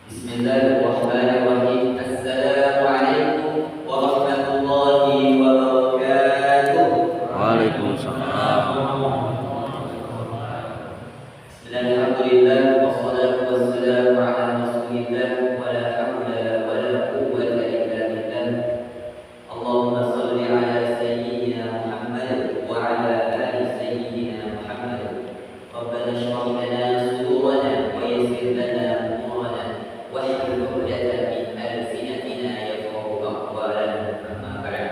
Bismillahirrahmanirrahim. Assalamualaikum warahmatullahi wabarakatuh. Waalaikumsalam. Alhamdulillah wassalatu wassalamu ala rasulillah wa la haula wa la quwwata illa billah. Allahumma shalli ala sayyidina Muhammad wa ala ali sayyidina Muhammad. Rabbana shrah lana sudurana wa yassir lana واحلل عقدة من ألسنتنا يفقهوا أقوالنا أما بعد.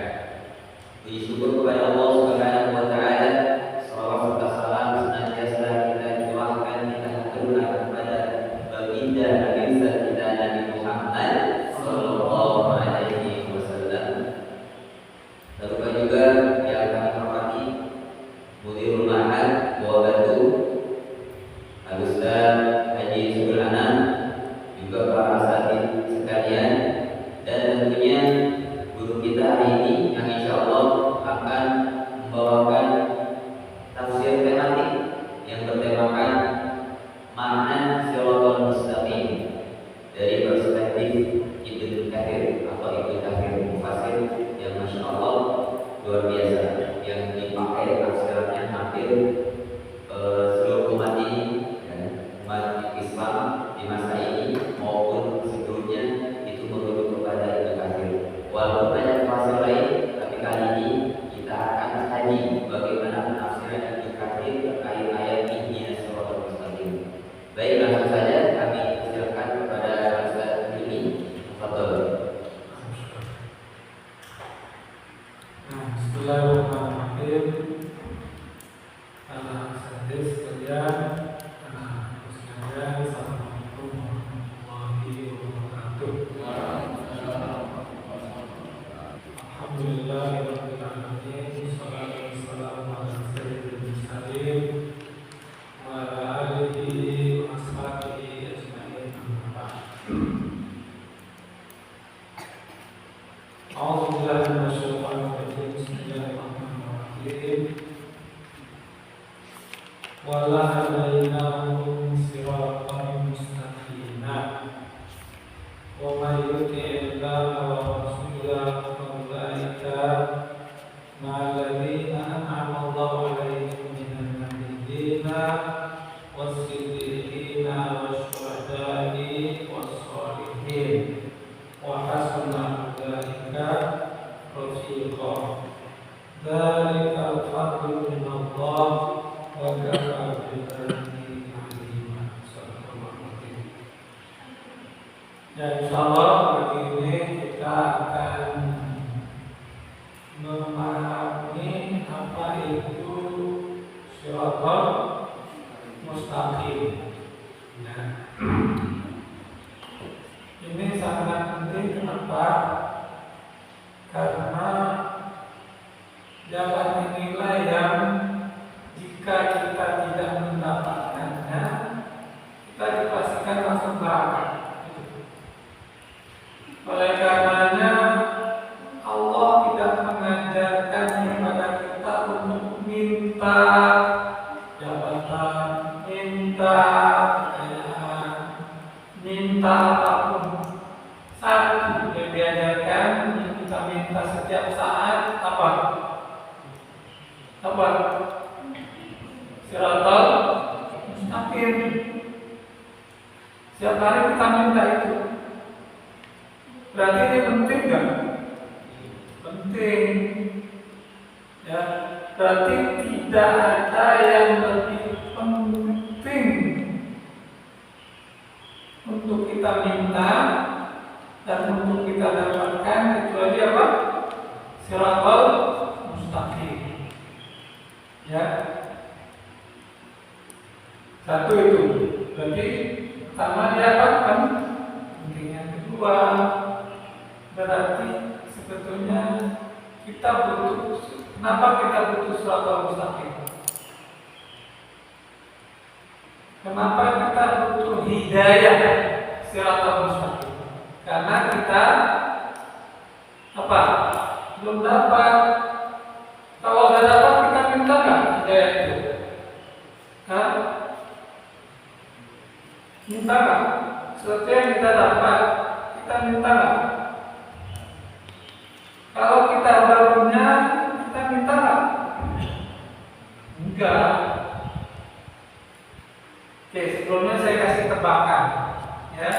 Puji syukur kepada Allah Subhanahu wa taala, salawat serta salam senantiasa kita curahkan, kita haturkan kepada baginda Nabi kita Nabi Muhammad sallallahu alaihi wasallam. Lalu juga yang kami hormati Mudirul Ma'had Buah Batu, Al-Ustaz Haji Subul Anam, juga para asatidz sekalian, dan tentunya guru kita hari ini yang insya Allah akan membawakan tafsir tematik yang bertemakan makna Shiratal Mustaqim dari perspektif Ibnu Katsir atau Ibnu Katsir Mufassir yang masya Allah luar biasa, yang dipakai tafsirannya hampir seluruh umat ini dan umat Islam di masa ini maupun sebelumnya itu merujuk kepada Ibnu Katsir. Walaupun banyak tafsir lain, tapi kali ini kita akan kaji bagaimana penafsiran Ibnu Katsir terkait ayat ini Shiratal Mustaqim. Baik, langsung saja kami silakan kepada Ustaz Yuni. Tafadhol. Bismillahirrahmanirrahim. Asatidz sekalian, Assalamualaikum warahmatullahi wabarakatuh. Alhamdulillahirabbil alamin, wassalatu wassalamu ala sayyidil mursalin wa ala alihi wa ashabihi ajmain. A'udzu billahi minasyaitonir rajim. Bismillahirrahmanirrahim. Wa la hadainahum siratan mustaqima. Wa may yuti'illaha wa rasulahu fa ulaika ma'al ladzina an'ama Allahu 'alaihim minan nabiyyina was-siddiqina wasyuhada'i was-shalihin wa hasuna ulaika rafiqa. Dzalika al-fadlu min Allah wa kafa billahi alima. Ya, insyaallah pagi ini kita akan memahami apa itu Shiratal Mustaqim. Nah, ini sangat penting. Kenapa? Karena jalan inilah yang jika kita tidak mendapatkannya, kita dipastikan langsung neraka. Oleh karenanya Allah tidak mengajarkan kepada kita untuk minta jabatan, minta kekayaan, minta apapun. Satu yang diajarkan yang kita minta setiap saat apa? Apa? Shiratal Mustaqim. Setiap hari kita minta itu. Berarti ini penting kan? Penting. Ya, berarti tidak ada yang lebih penting untuk kita minta dan untuk kita dapatkan kecuali apa? Shiratal Mustaqim. Ya. Satu itu. Berarti pertama dia apa? Penting. Yang kedua, berarti sebetulnya kita butuh. Kenapa kita butuh Shiratal Mustaqim? Kenapa kita butuh hidayah siratal mustaqim. Karena kita apa? Belum dapat. Kalau sudah dapat kita minta nggak hidayah itu? Hah? Minta nggak? Sesuatu yang kita dapat, kita minta nggak? Kalau kita udah punya, kita minta nggak? Enggak. Oke, sebelumnya saya kasih tebakan, ya.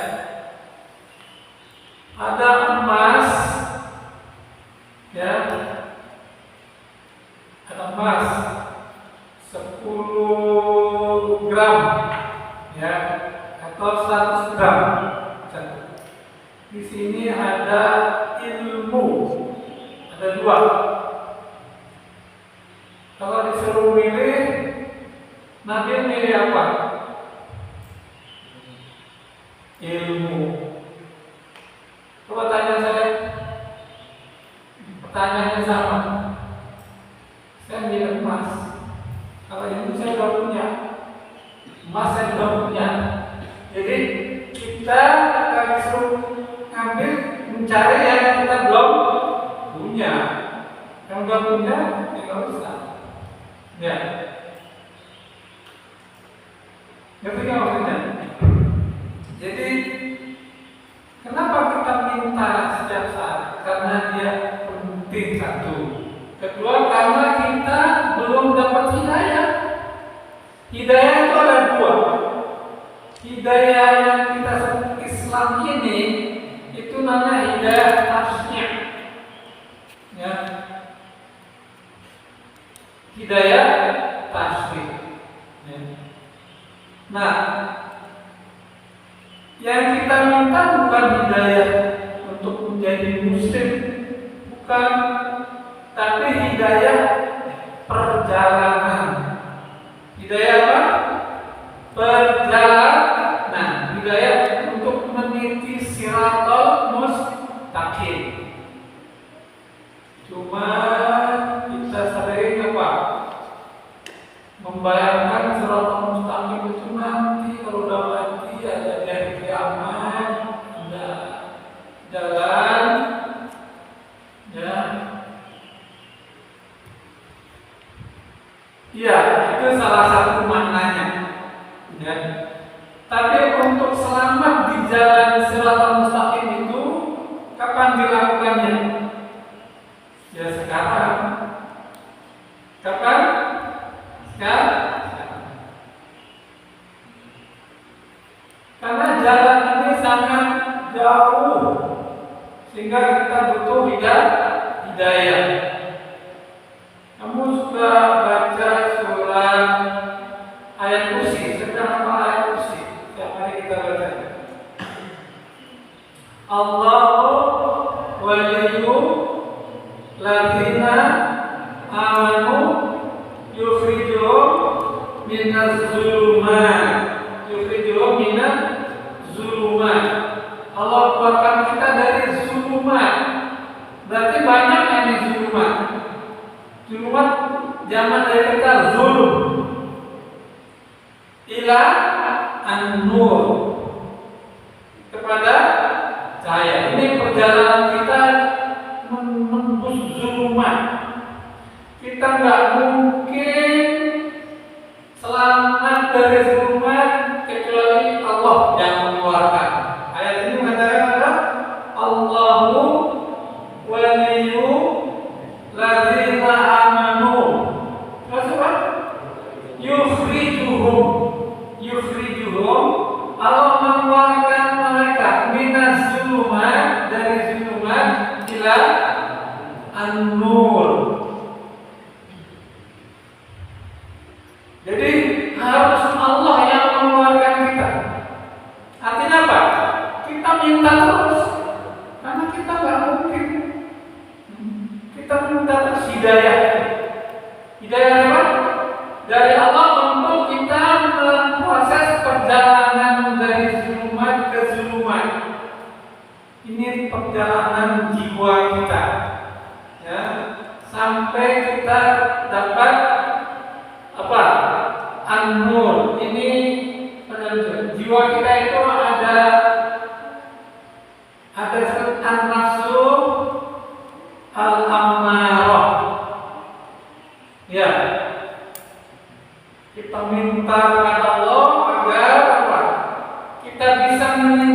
Ada emas, ya. Ada emas 10 gram, ya, atau 100 gram. Di sini ada ilmu, ada 2. Kalau disuruh milih, Nabi milih apa? Ilmu. Coba tanya saya, pertanyaannya sama. Saya milih emas. Kalau ilmu saya sudah punya, emas saya sudah punya. Jadi kita akan disuruh ambil mencari yang kita belum punya. Yang belum punya, ya nggak usah. Ya. Ngerti nggak maksudnya? Jadi kenapa kita minta setiap saat? Karena dia penting, satu. Kedua, karena kita belum dapat hidayah. Hidayah itu ada 2. Hidayah yang kita sebut Islam ini itu namanya hidayah tasnya. Ya. Hidayah tasbih. Ya. Nah, yang kita minta bukan hidayah untuk menjadi muslim, bukan, tapi hidayah perjalanan. Hidayah apa? Perjalanan. Hidayah untuk meniti siratal mustaqim. Cuma kita sering apa? Membayangkan siratal mustaqim itu nanti kalau udah mati ada dari kiamat, ada jalan, ya. Iya, itu salah satu maknanya. Ya. Tapi untuk selamat di jalan siratal mustaqim itu kapan dilakukannya? Ya sekarang. Kapan? Sekarang. Karena jalan ini sangat jauh, sehingga kita butuh hidayah. Kamu sudah baca surat ayat kursi, sedang apa ayat kursi? Setiap hari kita baca. Allahu waliyyu ladzina amanu yukhrijuhum minaz zulumat. Yukhrijuhum minaz zulumat. Allah keluarkan kita dari zulumat. Berarti banyak yang zulumat. Zulumat zaman dari kata zulum ila an-nur, kepada cahaya. Ini perjalanan kita menembus zulumat. Kita nggak mungkin selamat dari zulumat kecuali Allah yang mengeluarkan. Ayat ini mengatakan apa? Allahu waliyyu ladzina amanu. Maksudnya yukhrijuhum, Allah mengeluarkan mereka minas zulumat, dari zulumat ila an-nur. Jadi harus Allah yang mengeluarkan kita. Artinya apa? Kita minta terus, karena kita nggak mungkin. Kita minta terus hidayah. Hidayah apa? Dari Allah untuk kita proses perjalanan dari zulumat ke zulumat. Ini perjalanan jiwa kita, ya, sampai kita dapat apa? An-nur. Ini jiwa kita itu ada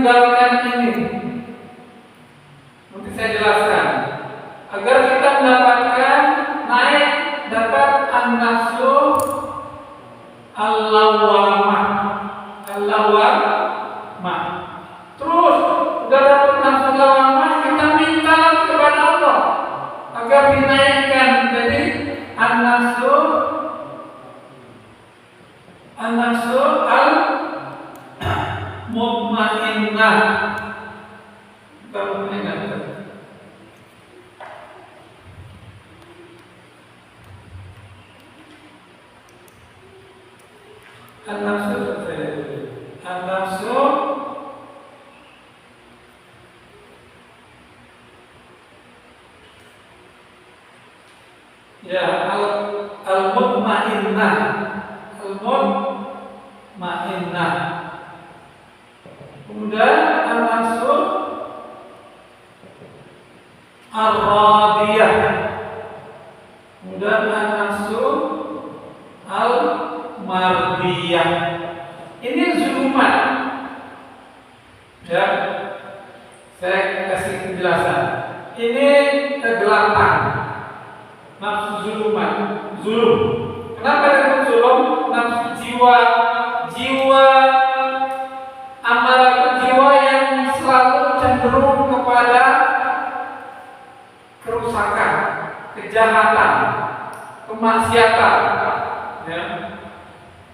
meninggalkan ini. Nanti saya jelaskan. Agar kita mendapatkan naik dapat an-nafsu al-lawwamah. Al-lawwamah. Terus udah dapat nafsu lawwamah, kita minta kepada Allah agar dinaikkan jadi an-nafsu al-mutmainnah. An-nafsu ya al-mutmainnah. Al-mutmainnah. Kemudian an-nafsu ar-radiyah. Kemudian an-nafsu al-mardiyah. Ini zulumat. Ya, saya kasih penjelasan. Ini kegelapan. Nafsu zulumat, zulum. Kenapa disebut zulum? Nafsu jiwa amalan jiwa yang selalu cenderung kepada kerusakan, kejahatan, kemaksiatan. Ya.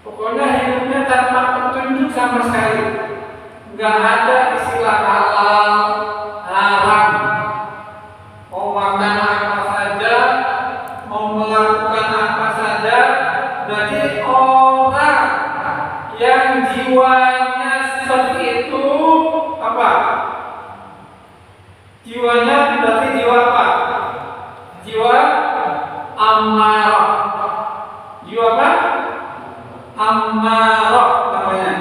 Pokoknya hidupnya tanpa petunjuk sama sekali. Nggak ada istilah halal, haram. Mau makan apa saja, mau melakukan apa saja. Berarti orang yang jiwanya seperti itu apa? Jiwanya berarti jiwa apa? Jiwa amarah. Jiwa apa? Amarah namanya.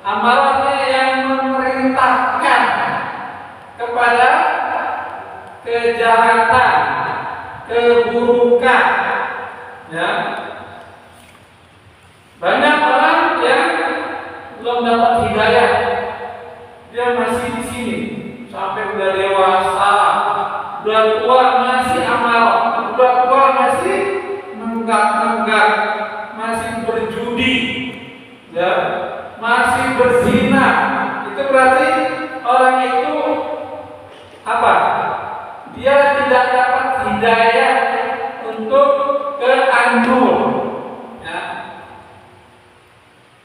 Amarahnya yang memerintahkan kepada kejahatan, keburukan. Ya. Banyak orang yang belum dapat hidayah, dia masih di sini sampai udah dewasa, udah tua masih amarah, udah tua masih nenggak, masih berjudi, ya, masih berzina. Itu berarti orang itu apa? Dia tidak dapat hidayah untuk ke an-nur. Ya.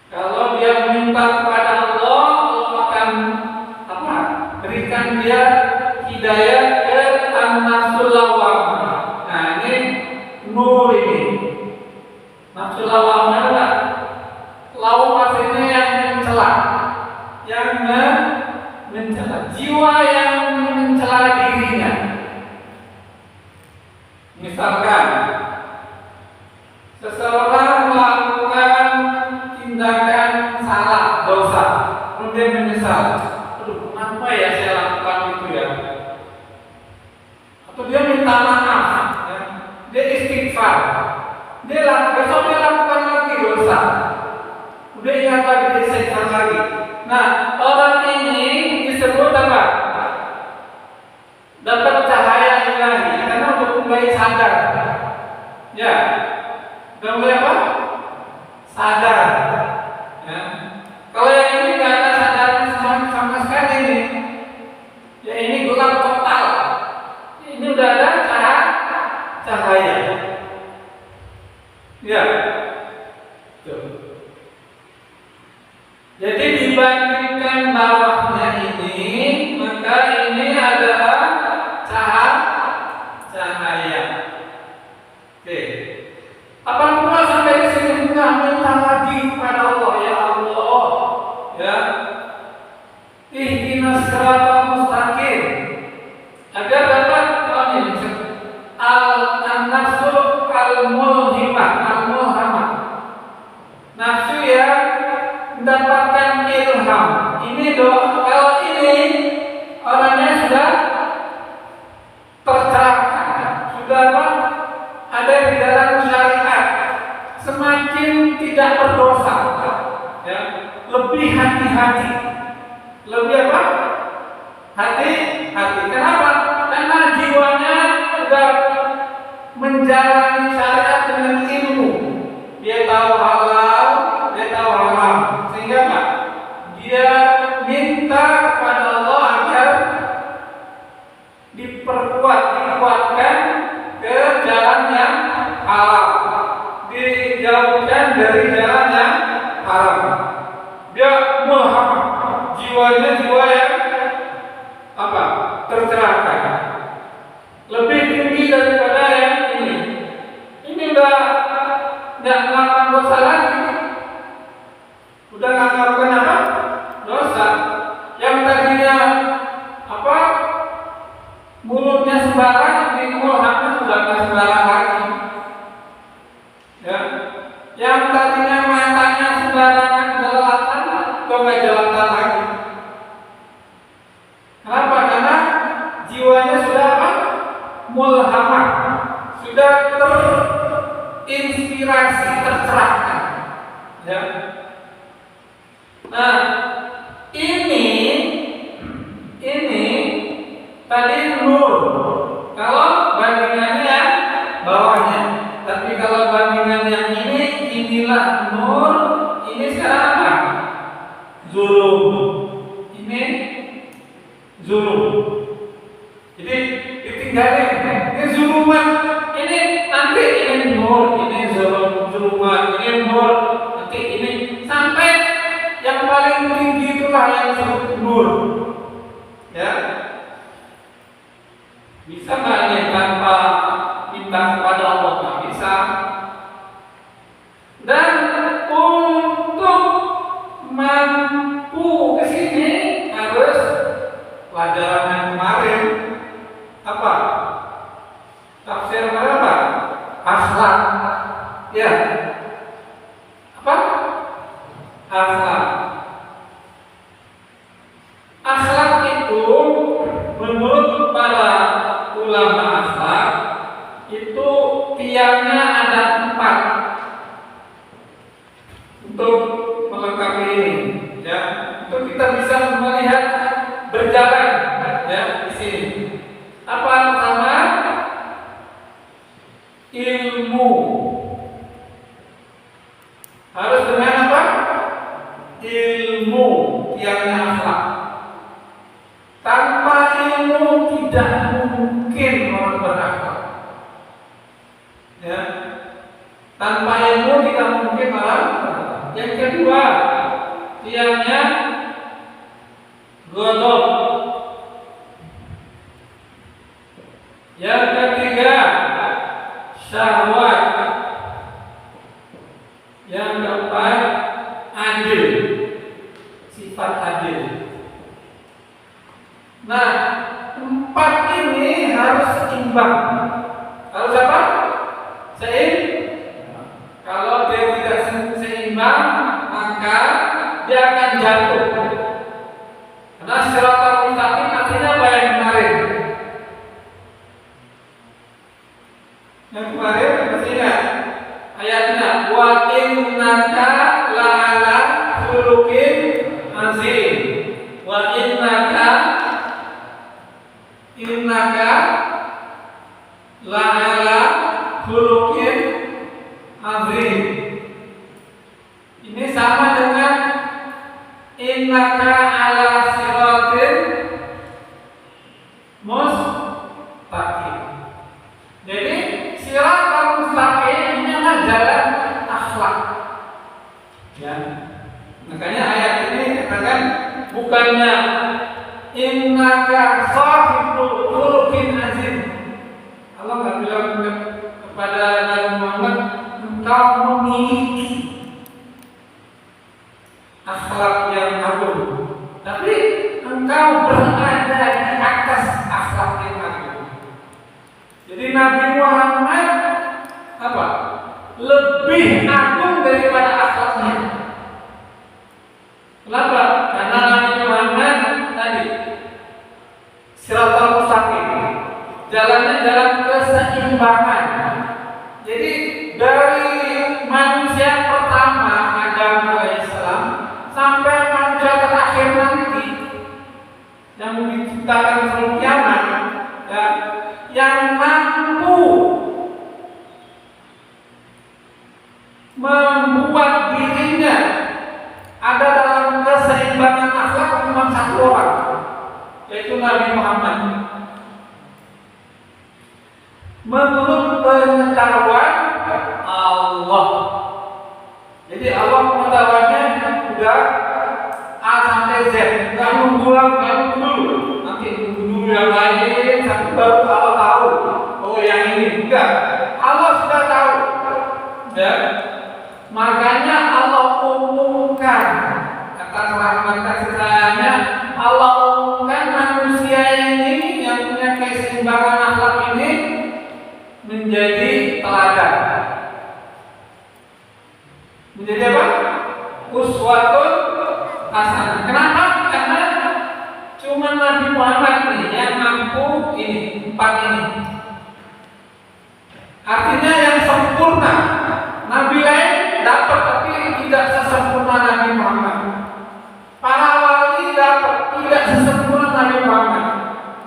Kalau dia minta kepada Allah, Allah akan apa? Berikan dia hidayah ke an-nafsul lawwamah. Nah, ini nur ini. Nafsu lawwamah adalah lawwamah artinya yang mencela, yang mencela, jiwa yang mencela dirinya. Misalkan seseorang melakukan tindakan salah, dosa, kemudian menyesal. Aduh, kenapa ya saya lakukan itu ya? Atau dia minta maaf, ya. Dia istighfar. Besok dia lakukan lagi dosa. Udah ingat lagi, dia istighfar lagi. Nah, orang ini disebut apa? Dapat cahaya ilahi karena udah mulai sadar. Ya, udah mulai apa? Sadar. Ya. Kalau yang ini nggak ada sadar sama sekali ini, ya ini gelap total. Ini udah ada cahaya. Ya. Tuh. Jadi dibandingkan bawahnya ini, maka ini adalah cahaya. Oke. Apabila sampai di sini kita minta lagi kepada Allah, ya Allah, ya, ihdinas siratal mustaqim, agar dapat an-nafsu al-mulhimah, nafsu yang mendapatkan ilham. Ini doa. Kalau ini orangnya sudah tercerahkan, sudah ada di dalam syariat, semakin tidak berdosa, ya, lebih hati-hati, lebih apa? Hati-hati. Kenapa? Karena jiwanya sudah menjalani syariat dengan ilmu. Dia tahu halal, dia tahu haram. Sehingga apa? Dia minta kepada Allah agar dikuatkan ke jalan yang halal, dijauhkan dari jalan yang haram. Dia Muhammad, jiwanya jiwa yang apa? Tercerahkan, lebih tinggi daripada yang ini. Ini udah nggak melakukan dosa lagi, udah nggak melakukan apa? Dosa. Yang tadinya apa? Mulutnya sembarang, di mulutnya sudah nggak sembarang lagi. Ya. Yang tadinya matanya sembarangan jelalatan, kok nggak jelalatan lagi. Kenapa? Karena jiwanya sudah apa? Mulhamah, sudah terinspirasi, tercerahkan. Ya. Nah, ini tadi nur. Kalau bandingannya yang bawahnya, tapi kalau bandingan yang ini, inilah nur. Ini sekarang apa? Zulum. Ini zulum. Jadi ditinggalin. Ini zuluman. Ini nanti ini nur, ini zuluman, ini nur, nanti ini sampai yang paling tinggi itulah yang disebut nur. Ya. Bisa nggak ini tanpa minta kepada Allah? Nggak bisa. Dan untuk mampu ke sini harus pelajaran yang kemarin apa? Tafsir apa? Akhlak. Ya. Apa? Akhlak. Akhlak itu menurut para ulama akhlak itu tiangnya ada 4 untuk melengkapi ini, ya. Untuk kita bisa melihat berjalan, ya, di sini. Apa pertama? Ilmu. Harus dengan apa? Ilmu, tiangnya akhlak. Tanpa ilmu tidak mungkin orang berakhlak. Ya. Tanpa ilmu tidak mungkin orang berakhlak. Yang kedua, tiangnya ghadab. Yang ketiga, syahwat. Yang keempat, adil. Sifat adil. Nah, 4 ini harus seimbang. Harus apa? Kalau dia tidak seimbang, maka dia akan jatuh. Karena siratal mustaqim artinya apa yang kemarin? Yang kemarin masih ingat ayatnya, wa innaka la'ala khuluqin azim. Wa innaka la'ala khuluqin azim. Ini sama dengan innaka ala siratin mustaqim. Jadi siratal mustaqim ini adalah jalan akhlak. Ya. Makanya ayat ini katakan bukannya innaka sahibul khuluqin azim. Allah nggak bilang kepada Nabi Muhammad engkau memiliki akhlak yang agung, tapi engkau berada di atas akhlak yang agung. Jadi Nabi Muhammad apa? Lebih agung daripada akhlaknya. Kenapa? Karena Nabi Muhammad tadi siratal mustaqim, jalannya jalan keseimbangan. Jadi dari manusia pertama Adam alaihissalam sampai manusia terakhir nanti diciptakan sebelum kiamat, ya, yang mampu membuat dirinya ada dalam keseimbangan akhlak cuma satu orang, yaitu Nabi Muhammad. Menurut pengetahuan Allah. Jadi Allah pengetahuannya sudah A sampai Z, nggak nunggu dulu, nanti nunggu dulu yang lain sampai baru Allah tahu. Oh yang ini enggak, Allah sudah tahu. Ya, makanya Allah umumkan, kata rahmat kasih sayangnya, Allah umumkan manusia ini yang punya keseimbangan akhlak ini menjadi teladan. Menjadi apa? Uswatun hasanah. Kenapa? Karena cuma Nabi Muhammad nih yang mampu ini, 4 ini. Artinya yang sempurna. Nabi lain dapat tapi tidak sesempurna Nabi Muhammad. Para wali dapat tidak sesempurna Nabi Muhammad.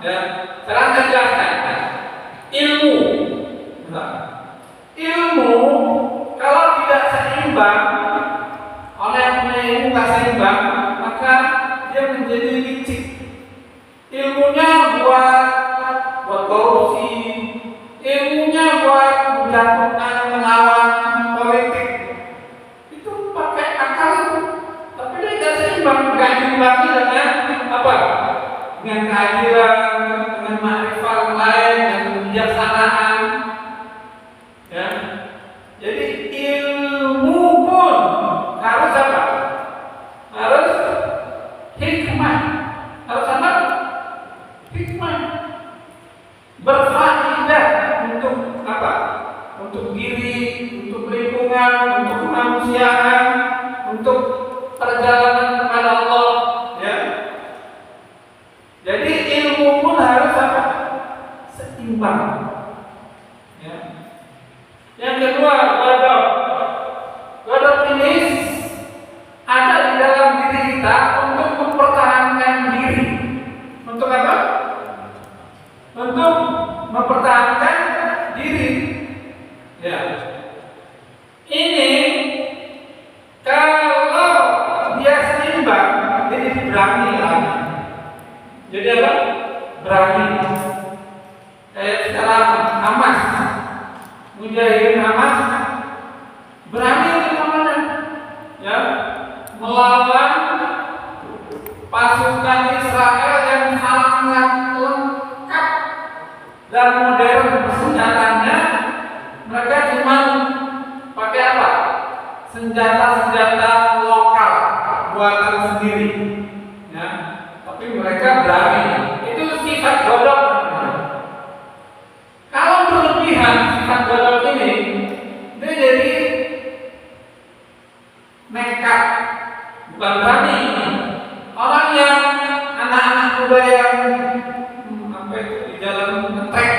Ya, sekarang saya jelaskan. Ilmu, kalau tidak seimbang, oleh yang punya ilmu nggak seimbang, maka dia menjadi licik. Ilmunya buat korupsi, ilmunya buat menjatuhkan melawan politik, itu pakai akal itu, tapi dia tidak seimbang, nggak diimbangi dengan apa? Dengan keadilan, dengan ma'rifat lain, dengan kebijaksanaan. Ya. Jadi ilmu pun harus apa? Harus hikmah. Harus apa? Hikmah. Berfaedah untuk apa? Untuk diri, untuk lingkungan, untuk kemanusiaan, untuk perjalanan kepada Allah. Ya. Jadi ilmu pun harus apa? Seimbang. Ya. Yang kedua, ghadab ini ada di dalam diri kita untuk mempertahankan diri. Untuk apa? Untuk mempertahankan diri. Ya. Ini kalau dia seimbang, dia jadi berani lagi. Jadi apa? Berani. Kayak sekarang Hamas, mujahidin Hamas berani kemana? Ya, melawan pasukan Israel yang sangat lengkap dan modern senjatanya. Mereka cuma pakai apa? Senjata-senjata lokal buatan sendiri. Ya, tapi mereka berani. Itu sifat godok. Kalau berlebihan sifat godok ini, dia jadi nekat, bukan berani. Orang yang anak-anak muda yang apa itu di jalan ngetrek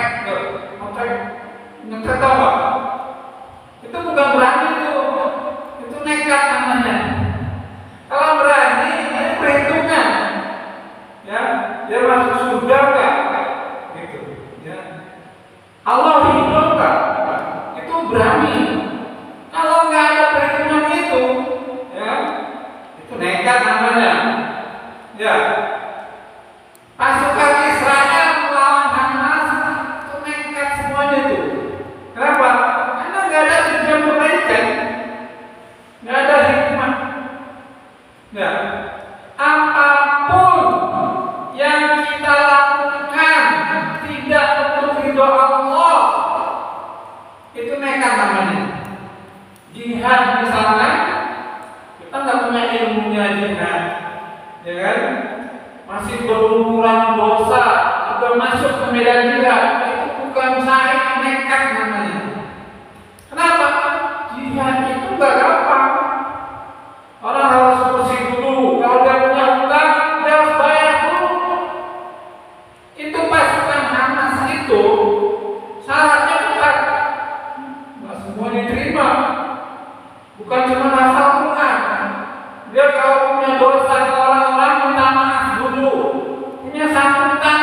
apa? Itu bukan berani itu nekat namanya. Kalau berani, itu perhitungan. Ya, dia masuk surga enggak? Gitu. Ya. Allah hidup enggak? Itu berani. Kalau nggak ada perhitungan itu, ya, itu nekat namanya. Ya, pasukan Israel melawan Hamas itu nekat semuanya itu. Kenapa? Karena nggak ada tujuan kebaikan, nggak ada hikmah. Ya, apapun yang kita lakukan tidak untuk ridho Allah, itu nekat namanya. Jihad misalnya, kita nggak punya ilmunya jihad, ya kan? Masih berumuran dosa, udah masuk ke medan jihad, itu bukan saya nekat namanya. Kenapa? Jihad itu nggak gampang. Orang harus bersih dulu. Kalau dia punya hutang, dia harus bayar dulu. Itu pasukan Hamas itu syaratnya bukan nggak semua diterima. Bukan cuma hafal Quran. Dia kalau punya dosa ke orang-orang minta maaf dulu, punya sambutan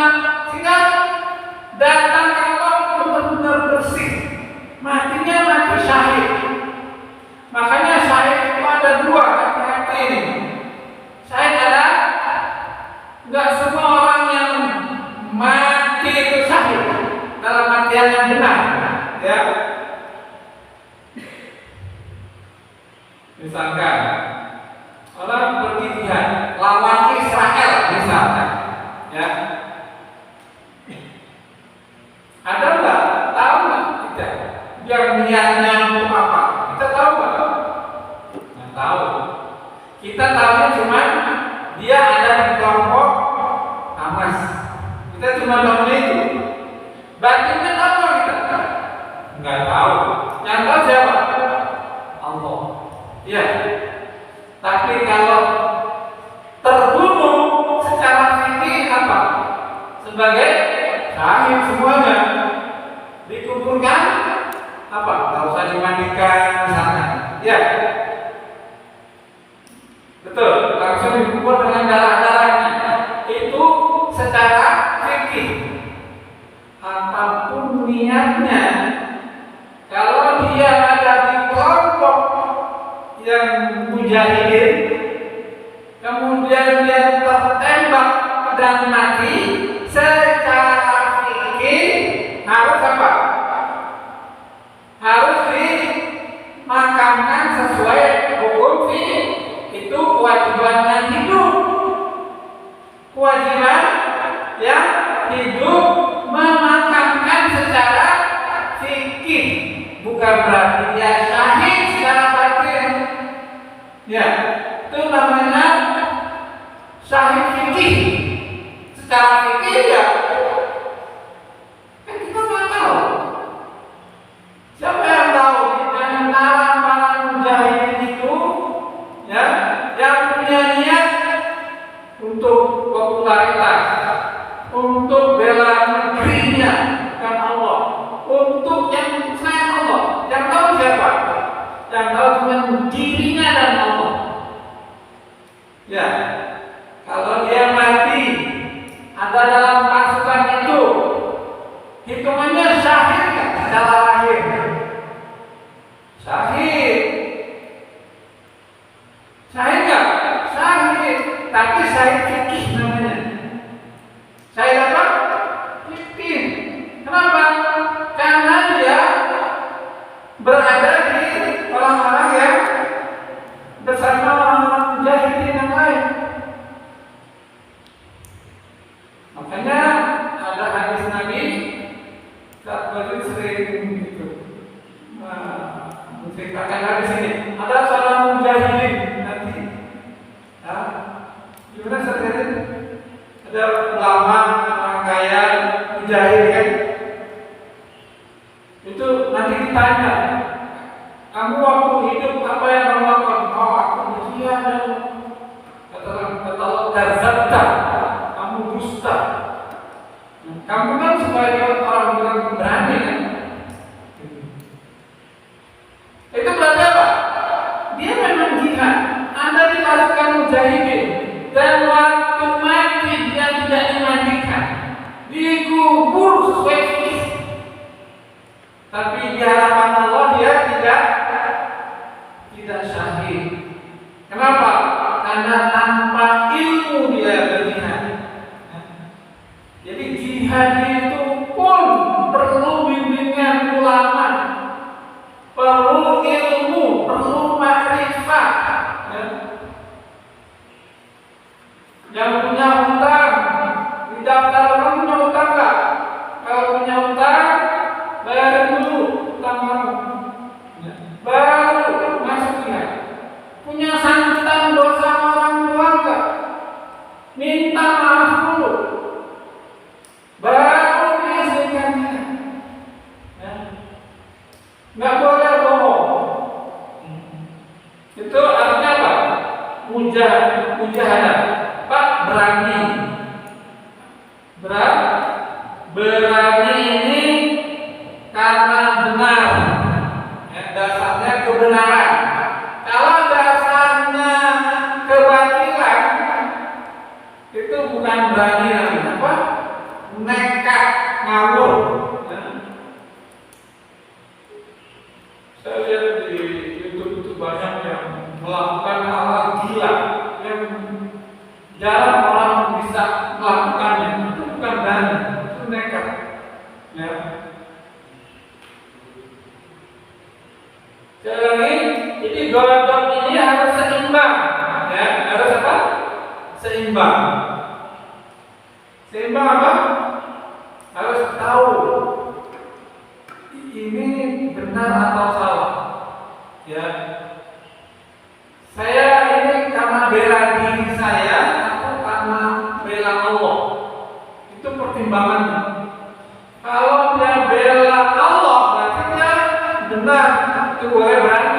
digugurkan apa? Nggak usah dimandikan misalnya. Ya, betul. Langsung dikubur dengan darah-darahnya. Itu secara fikih. Apapun niatnya, kalau dia ada di kelompok yang mujahidin, kemudian dia tertembak dan mati, secara fikih harus apa? Harus dimakamkan sesuai hukum fikih. Itu kewajibannya hidup. Kewajiban yang hidup memakamkan secara fikih, bukan berarti dia syahid secara batin. Ya, itu namanya syahid fikih. Secara fikih ya, kan kita nggak tahu. Siapa yang tahu di antara para mujahidin itu, ya, yang punya niat untuk popularitas, untuk bela negerinya bukan Allah, untuk yang selain Allah. Yang tahu siapa? Yang tahu cuma dirinya dan Allah. Ya, kalau dia mati ada dalam pasukan itu, hitungannya syahid kan secara lahir. Syahid. Syahid nggak? Syahid. Tapi syahid fikih namanya. Syahid apa? Fikih. Kenapa? Karena dia berada di orang-orang yang bersama orang-orang mujahidin yang lain. Makanya ada hadis Nabi saat Badr sering gitu menceritakan hadis ini. Ada seorang mujahidin nanti, ya, gimana sebenarnya? Ada ulama, orang kaya, mujahid kan? Itu nanti ditanya, kamu waktu hidup apa yang kamu lakukan? Oh, aku berjihad. Kata Allah, kadzabta, kamu dusta. Kamu kan sebagai orang berani kan? Itu berarti apa? Dia memang jihad. Anda di pasukan mujahidin dan waktu mati dia tidak dimandikan, dikubur sesuai fikih. Tapi di hadapan Allah dia tidak syahid. Kenapa? Karena tanpa ilmu dia berjihad. Jadi jihad itu pun perlu bimbingan ulama, perlu ilmu, perlu makrifat. Ya. Yang punya hutang, didaftarkan punya hutang nggak? Kalau punya hutang, bayar dulu hutang kamu, ya. Baru masuk ya. Punya santan dosa orang tua nggak? Minta maaf dulu, baru diizinkannya. Ya. Nggak boleh bohong. Itu artinya apa? Mujahadah. Pak, berani. Berani ini karena benar. Ya, dasarnya kebenaran. Kalau dasarnya kebatilan, itu bukan berani namanya apa? Nekat ngawur. Ya. Saya lihat di YouTube itu banyak yang melakukan hal-hal gila yang jarang orang bisa melakukannya. Itu bukan berani, itu nekat. Ya. Jadi godok ini harus seimbang. Ya, harus apa? Seimbang. Seimbang apa? Harus tahu ini benar atau salah. Ya. Saya ini karena bela diri saya atau karena bela Allah. Itu pertimbangannya. Kalau dia bela Allah berarti dia benar, itu boleh berani.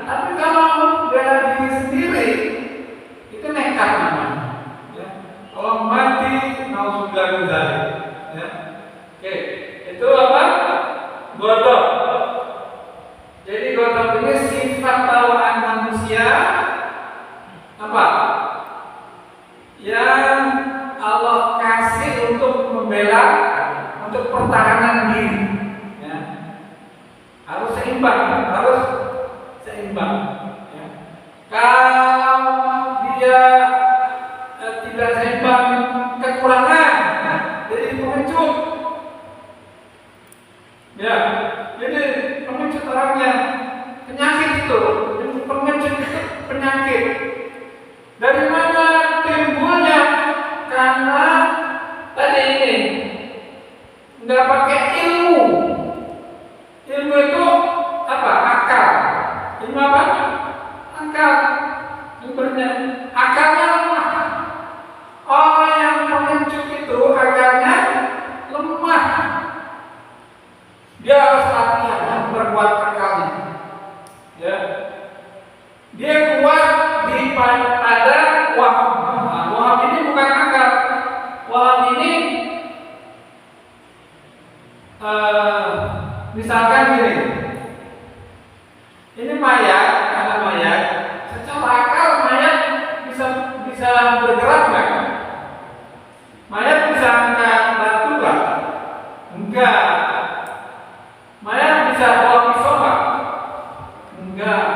Tapi kalau bela diri sendiri itu nekat namanya. Ya. Kalau mati nauzubillah min dzalik. Ya. Oke, itu apa? yang Allah kasih untuk membela, untuk pertahanan diri. Ya. Harus seimbang, Ya. Kalau dia tidak seimbang, kekurangan, jadi pengecut. Ya, jadi pengecut orangnya, penyakit itu, pengecut itu penyakit. Dari mana timbulnya? Karena tadi ini nggak pakai ilmu. Ilmu itu apa? Akal. Ilmu apa? Akal. Sumbernya akalnya lemah. Orang yang pengecut itu akalnya lemah. Dia harus latihan berbuat akalnya. Ya. Dia kuat di pada waham. Nah, waham ini bukan akal. Waham ini misalkan gini. Ini mayat, ada mayat. Secara akal mayat bisa bergerak nggak? Mayat bisa angkat batu nggak? Enggak. Mayat bisa bawa pisau nggak? Enggak.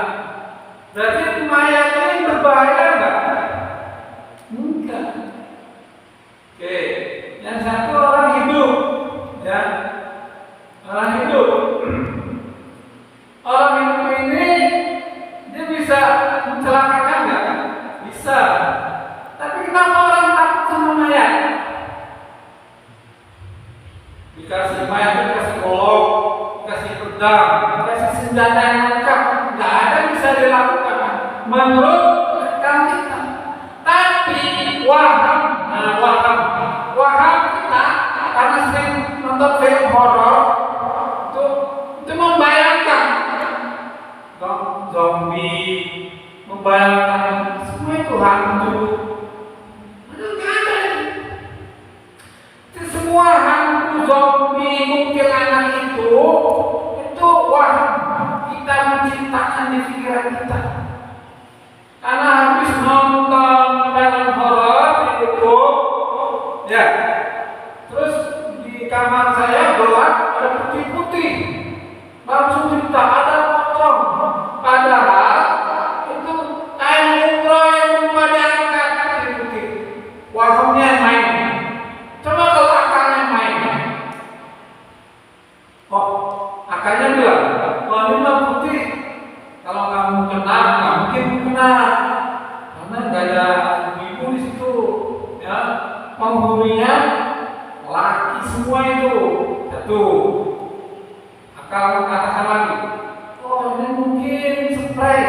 Berarti mayat ini berbahaya nggak? Enggak. Oke. Yang satu orang hidup, ya. Orang hidup. Orang hidup ini dia bisa mencelakakan nggak? Bisa. Tapi kenapa orang takut sama mayat? Dikasih mayat, dikasih golok, dikasih pedang, dikasih senjata yang lengkap, nggak ada bisa dilakukan menurut akal kita. Tapi waham kita karena sering nonton film horor itu membayangkan zombie, membayangkan semua itu hantu. Semua hantu, zombie, kuntilanak itu waham kita menciptakan di pikiran kita. Karena habis nonton film horor di YouTube, ya, terus di kamar saya gelap ada putih-putih, langsung cerita ada pocong. Padahal itu kain umroh yang lupa diangkat putih-putih. Wahamnya main. Coba kalau akalnya main. Oh, akalnya bilang, ini mah putih. Kalau kamu kenal, nggak mungkin kenal, karena nggak ada ibu di situ. Ya, penghuninya laki semua itu. Satu. Akal katakan lagi. Oh, ini mungkin spray.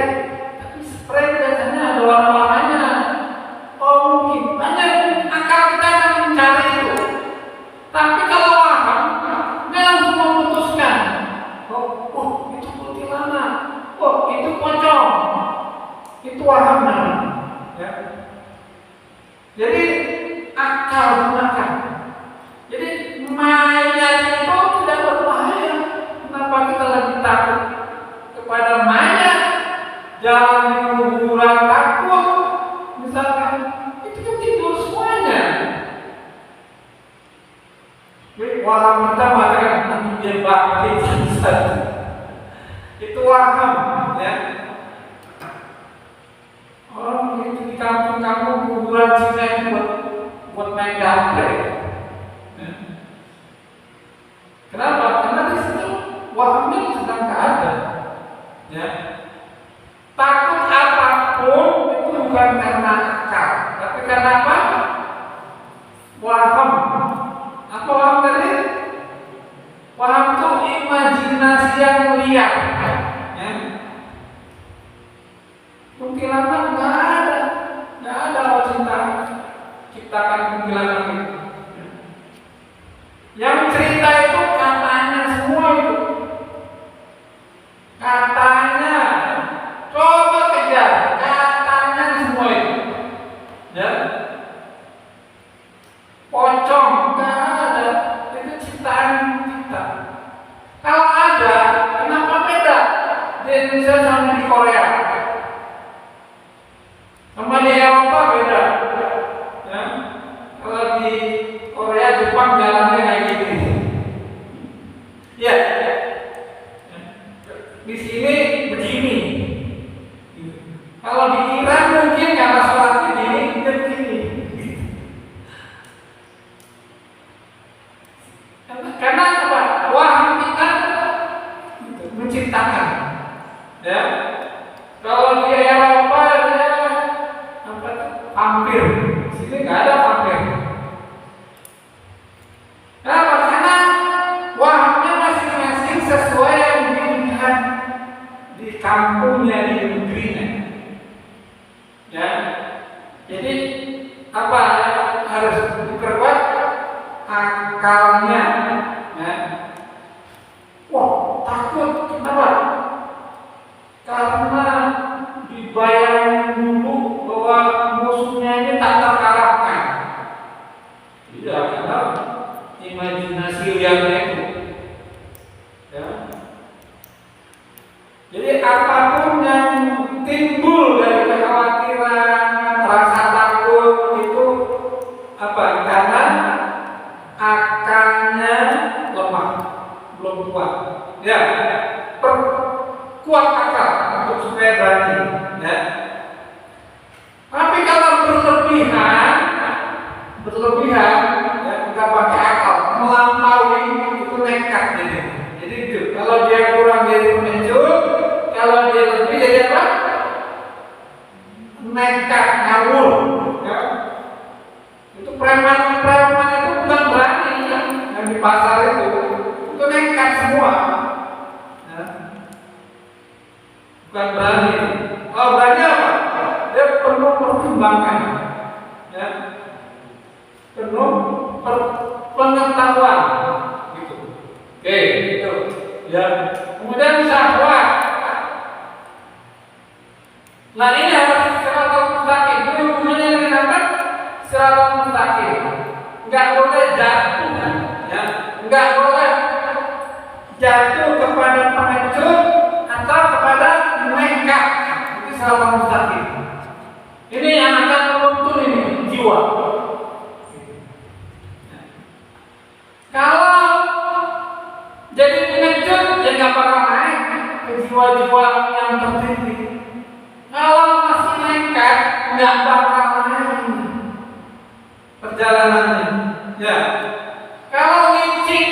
Tapi spray biasanya ada warna-warnanya. Oh, mungkin banyak akal kita akan mencari itu. Tapi kalau waham, dia langsung memutuskan. Oh, itu kuntilanak. Oh, itu pocong. Itu waham namanya. Ya. Jadi akal gunakan. Jadi mayat itu tidak berbahaya. Kenapa kita lebih takut kepada mayat? Jalan di kuburan takut. Misalkan itu kan tidur semuanya. Jadi waham kita mengatakan nanti dia bangkit satu. Itu waham, ya. Orang itu di kampung-kampung kuburan Cina itu buat main gaple. Ya. Kenapa? Karena di situ wahamnya sedang nggak ada. Ya. Takut apapun itu bukan karena akal, tapi karena apa? Waham. Apa waham tadi? Waham itu imajinasi yang liar. Ya. Kuntilanak nggak ada Allah ciptakan kuntilanak itu. Yang cerita itu katanya semua itu. Katanya, coba kejar, katanya semua itu. Ya. Pocong nggak ada, itu ciptaan kita. Kalau ada, kenapa beda di Indonesia sama di Korea? Sama di Eropa beda. Ya. Jepang jalannya kayak gini. Ya, di sini begini. Kalau di Iran mungkin karena sholatnya gini, dia begini. Karena apa? Waham kita menciptakan. Ya, kalau di Eropa dia apa? Hampir. Di sini nggak ada hampir. Kenapa? Karena wahamnya masing-masing sesuai yang dilihat di kampungnya, di negerinya. Ya, jadi apa harus diperkuat akalnya. Ya. Wah, takut kenapa? Karena dibayangin dulu bahwa musuhnya ini tak terkalahkan. Tidak, karena imajinasi liarnya itu. Ya. Jadi apapun yang timbul dari kekhawatiran, rasa takut itu apa? Karena akalnya lemah, belum kuat. Ya, perkuat akal untuk supaya berani. Ya. Tapi kalau berlebihan, ya, nggak pakai akal, melampaui itu nekat jadi. Jadi itu, kalau dia kurang jadi pengecut, kalau dia lebih jadi apa? Nekat, ngawur. Ya. Itu preman itu bukan berani ya, yang di pasar itu nekat semua. Ya. Bukan berani. Kalau berani apa? Dia penuh pertimbangan. Ya. Penuh pengetahuan. Gitu. Oke, itu. Ya. Kemudian syahwat. Nah ini harus siratal mustaqim. Ini hubungannya dengan apa? Siratal mustaqim. Enggak boleh jatuh, ya. Enggak boleh jatuh kepada pengecut atau kepada nekat. Itu siratal mustaqim. Ini yang akan menuntun ini jiwa. Kalau jadi pengecut, ya nggak bakal naik ke jiwa-jiwa yang tertinggi. Kalau masih nekat, nggak bakal naik perjalanannya. Ya. Kalau licik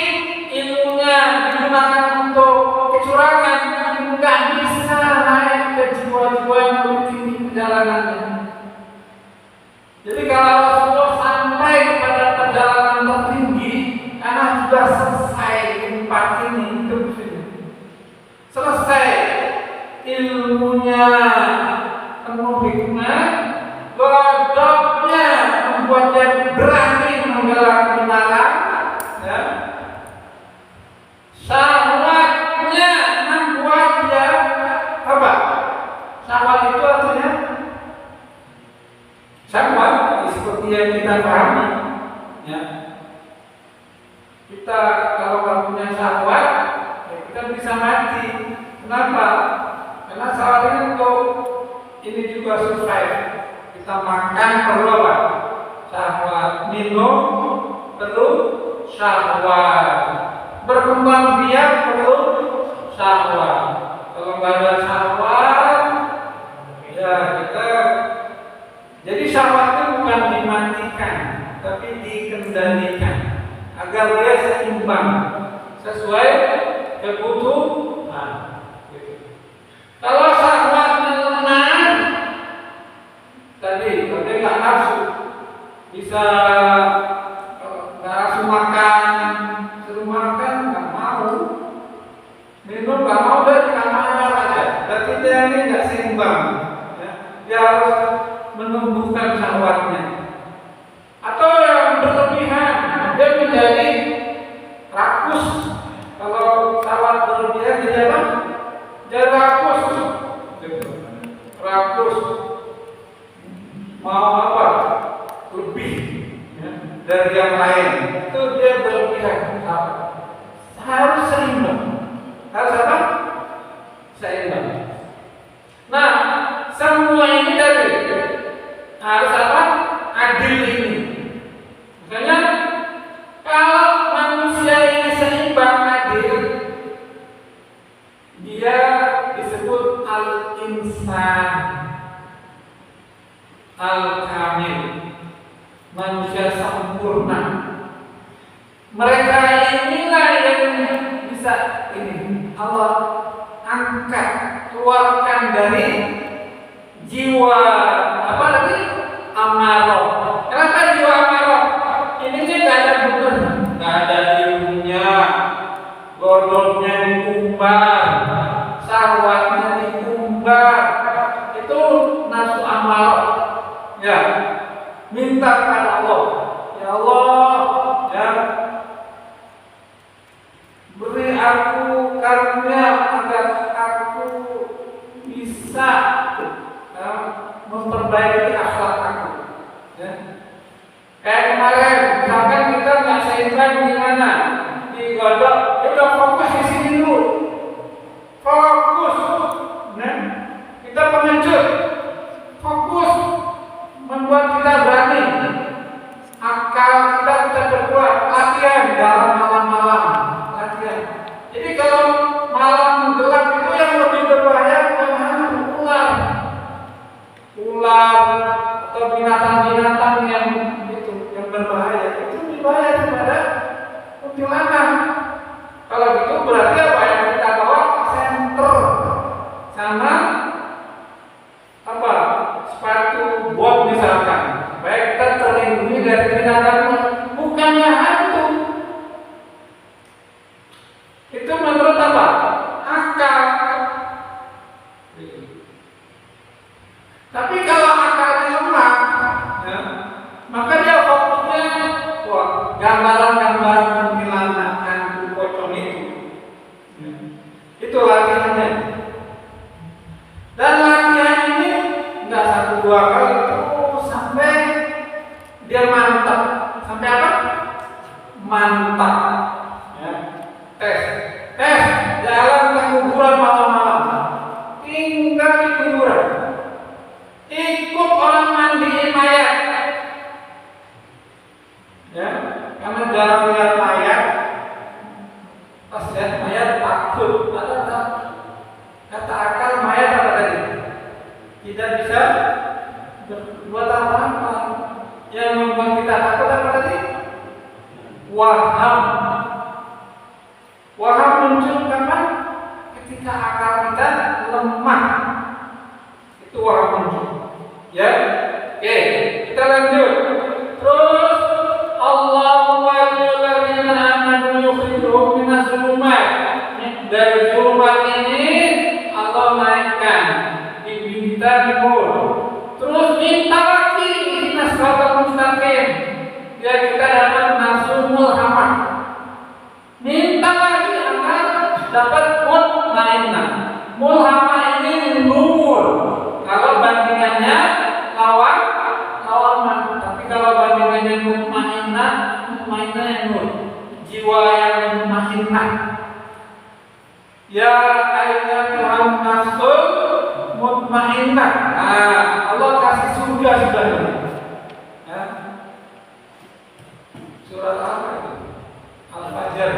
ilmunya digunakan untuk kecurangan, nggak bisa naik ke jiwa-jiwa yang lebih tinggi perjalanannya. Jadi kalau Rasulullah sampai pada perjalanan tertinggi, karena sudah selesai tempat ini, itu selesai ilmunya, penuh hikmah, godoknya membuat dia berani membela kebenaran, ya. Syahwatnya membuat dia apa? Syahwat itu artinya syahwat seperti yang kita pahami, ya. Kita kalau nggak punya syahwat, ya kita bisa mati. Kenapa? Karena syahwatnya untuk ini juga survive. Kita makan perlu apa? Syahwat. Minum perlu syahwat. Berkembang biak perlu syahwat. Kalau nggak ada syahwat, ya kita. Jadi syahwat itu bukan dimatikan, tapi dikendalikan agar dia seimbang sesuai kebutuhan. Kalau syahwatnya lemah, tadi kalau dia nggak nafsu, bisa nggak nafsu makan, suruh makan nggak mau, minum nggak mau, dia di kamar aja. Berarti dia ini nggak seimbang. Ya. Dia harus menumbuhkan syahwatnya. Atau yang berlebihan, dia menjadi rakus. Kalau syahwat berlebihan jadi apa? Jadi rakus. Rakus. Mau apa? Lebih, ya, dari yang lain. Itu dia berlebihan. Harus seimbang. Harus apa? Seimbang. Nah, semua ini tadi harus apa? Adil ini. Makanya sempurna. Mereka inilah yang bisa ini Allah angkat, keluarkan dari jiwa apa tadi? Amarah. Kenapa jiwa amarah? Ini nggak ada bener, nggak ada ilmunya, godongnya dikumbar, sawatnya dikumbar, itu nafsu amarah. Ya, minta kepada Allah, ya Allah, ya beri aku karunia agar aku bisa memperbaiki akhlak aku. Ya. Kayak kemarin, misalkan kita nggak seimbang gimana di godok, kita fokus di sini dulu, fokus. Nah, kita pengecut, fokus membuat kita berani. Akal kita berbuat latihan dalam malam-malam. Jadi kalau malam gelap itu yang lebih berbahaya bukan ular atau binatang-binatang yang itu yang berbahaya, itu lebih bahaya daripada kuntilanak. Kalau gitu berarti apa yang kita bawa? Senter sama apa? Sepatu bot misalkan, supaya kita terlindungi dari binatang, bukannya hantu. Itu menurut apa? Akal. Tapi kalau akalnya lemah, ya, maka dia fokusnya gambaran-gambaran kuntilanak, hantu, pocong itu. Ya. Itu latihannya. Dan latihan ini nggak 1-2 kali terus sampai dia mantap. Sampai apa? Mantap. Ya. Tes, jalan ke kuburan malam-malam, tinggal di kuburan, ikut orang mandiin mayat, ya, karena jarang lihat mayat, pas lihat mayat takut, kata akal mayat apa tadi? Tidak bisa berbuat apa-apa. Yang membuat kita takut apa tadi? Waham. Waham muncul kapan? Ketika akal kita lemah. Itu waham muncul. Ya, oke, kita lanjut. Terus Allahu wa'aladzina amanu yukhrijuhum minas zulumat. Dari zulumat ini Allah naikkan diminta nur. Terus minta lagi ihdinas siratal mustaqim. Biar kita dapat nafsu mulhamah. Minta lagi agar dapat mutmainnah. Mulhamah ini nur. Kalau bandingannya lawan, tapi kalau bandingannya mutmainnah yang nur. Jiwa yang mutmainnah. Ya ayyatuhan nafsul mutmainnah. Nah, Allah kasih surga sudah. Ya. Surat apa itu? Al-Fajr.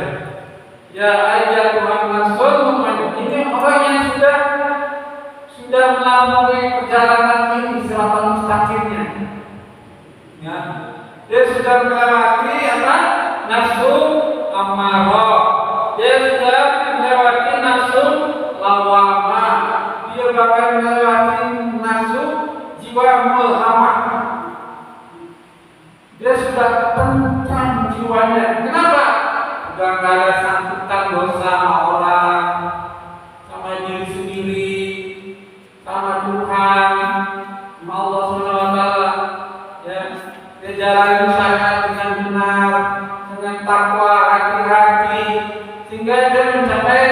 Ya ayyatuhan nafsul mutmainnah. Ini orang yang sudah melalui perjalanan ini siratal mustaqimnya. Ya. Dia sudah melewati apa? Nafsu amarah. Dia sudah melewati nafsu lawamah. Dia bahkan melewati nafsu jiwa mulhamah. Dia sudah tentram jiwanya. Kenapa? Sudah nggak ada sangkutan dosa sama orang, sama diri sendiri, sama Tuhan, sama Allah SWT. Ya, dia jalani syariat dengan benar, dengan takwa, hati-hati, sehingga dia mencapai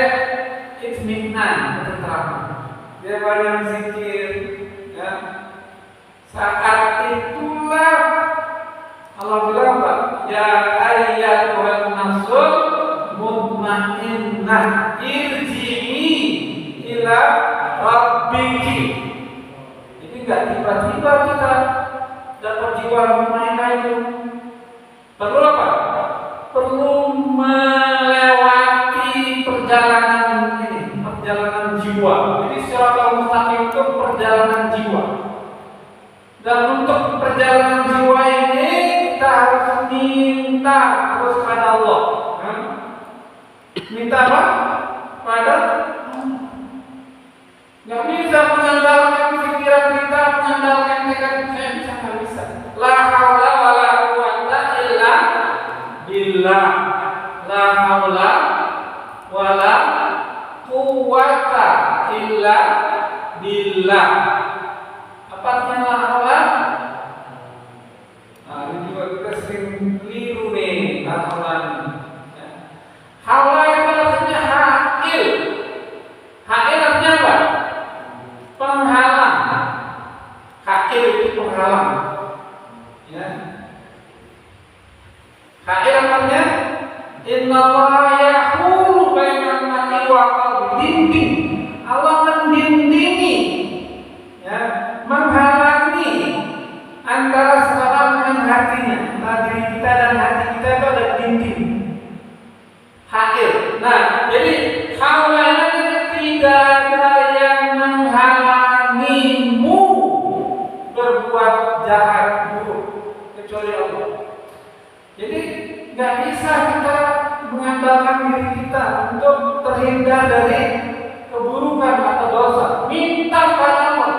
itminan, ketenteraman. Dia banyak zikir. Ya. Saat itulah Allah bilang apa? Ya ayyatuhan nafsul mutmainnah irji'i ila rabbiki. Jadi nggak tiba-tiba kita dapat jiwa mutmainnah itu. Perlu apa? Perlu melewati perjalanan ini, perjalanan jiwa. Jadi siratal mustaqim itu perjalanan jiwa. Dan untuk perjalanan jiwa ini kita harus minta terus kepada Allah. Minta apa? Pada nggak bisa mengandalkan pikiran kita, mengandalkan tekad saya nggak bisa. La haula wala quwata illa billah. La haula wala quwata illa billah. Apa artinya la haula? Nah, ini juga kita sering keliru nih la haula. Haula itu artinya hail. Hail artinya apa? Penghalang. Hail itu penghalang. Ya. Hail artinya innallaha yahulu bainan mar'i wa qalbi. Dinding. Allah mendindingi, ya, menghalangi antara seorang dengan hatinya. Antara diri kita dan hati kita itu ada dinding. Hail. Nah, jadi haulanya tidak ada yang menghalangimu berbuat jahat buruk kecuali Allah. Jadi nggak bisa kita mengandalkan diri kita untuk terhindar dari keburukan atau dosa. Minta pada Allah.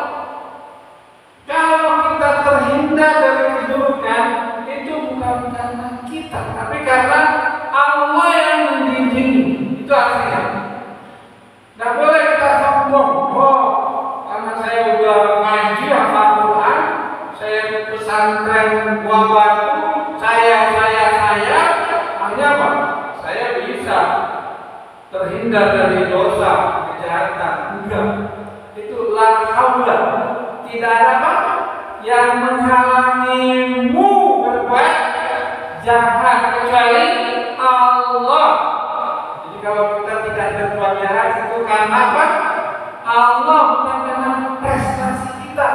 Kalau kita terhindar dari keburukan, itu bukan karena kita, tapi karena Allah yang mendidik. Itu artinya. Nggak boleh kita sombong. Oh, karena saya udah ngaji hafal Quran, saya pesantren Buah Batu, saya, hanya apa? Saya bisa terhindar dari dosa, kejahatan. Enggak. Itu la haula. Tidak ada apa yang menghalangimu berbuat jahat kecuali Allah. Jadi kalau kita tidak berbuat jahat itu karena apa? Allah, bukan karena prestasi kita.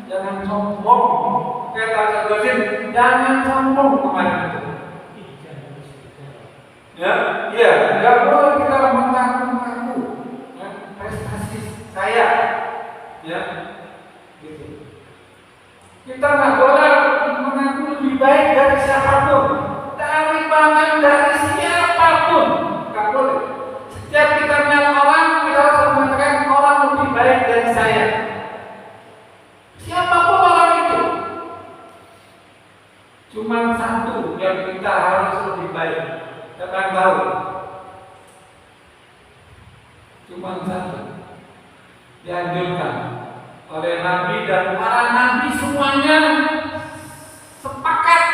Jangan sombong. Kata Ghasim, jangan sombong kemarin itu. Ya, iya, nggak boleh kita mengaku-ngaku prestasi saya, ya, gitu. Kita nggak boleh mengaku lebih baik dari siapapun, dari siapapun, nggak boleh. Setiap kita melihat orang, kita harus mengatakan orang lebih baik dari saya. Siapapun orang itu, cuma satu yang kita harus lebih baik. Siapa yang tahu? Cuma satu dianjurkan oleh Nabi dan para Nabi semuanya sepakat.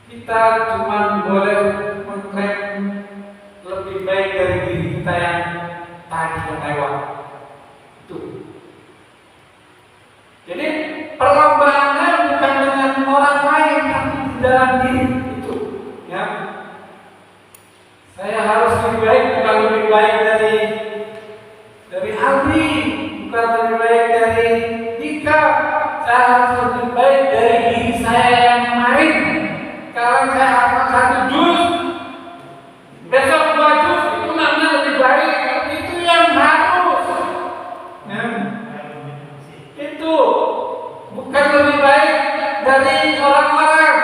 Kita cuma boleh mengklaim lebih baik dari diri kita yang tadi yang lewat. Itu. Jadi perlombaannya bukan dengan orang lain, tapi di dalam diri. Ya, saya harus lebih baik, bukan lebih baik dari Aldi, bukan lebih baik dari Dika. Saya harus lebih baik dari diri saya yang kemarin. Kalau saya hafal 1 juz, besok 2 juz, itu namanya lebih baik. Itu yang harus. Ya. Itu bukan lebih baik dari orang-orang.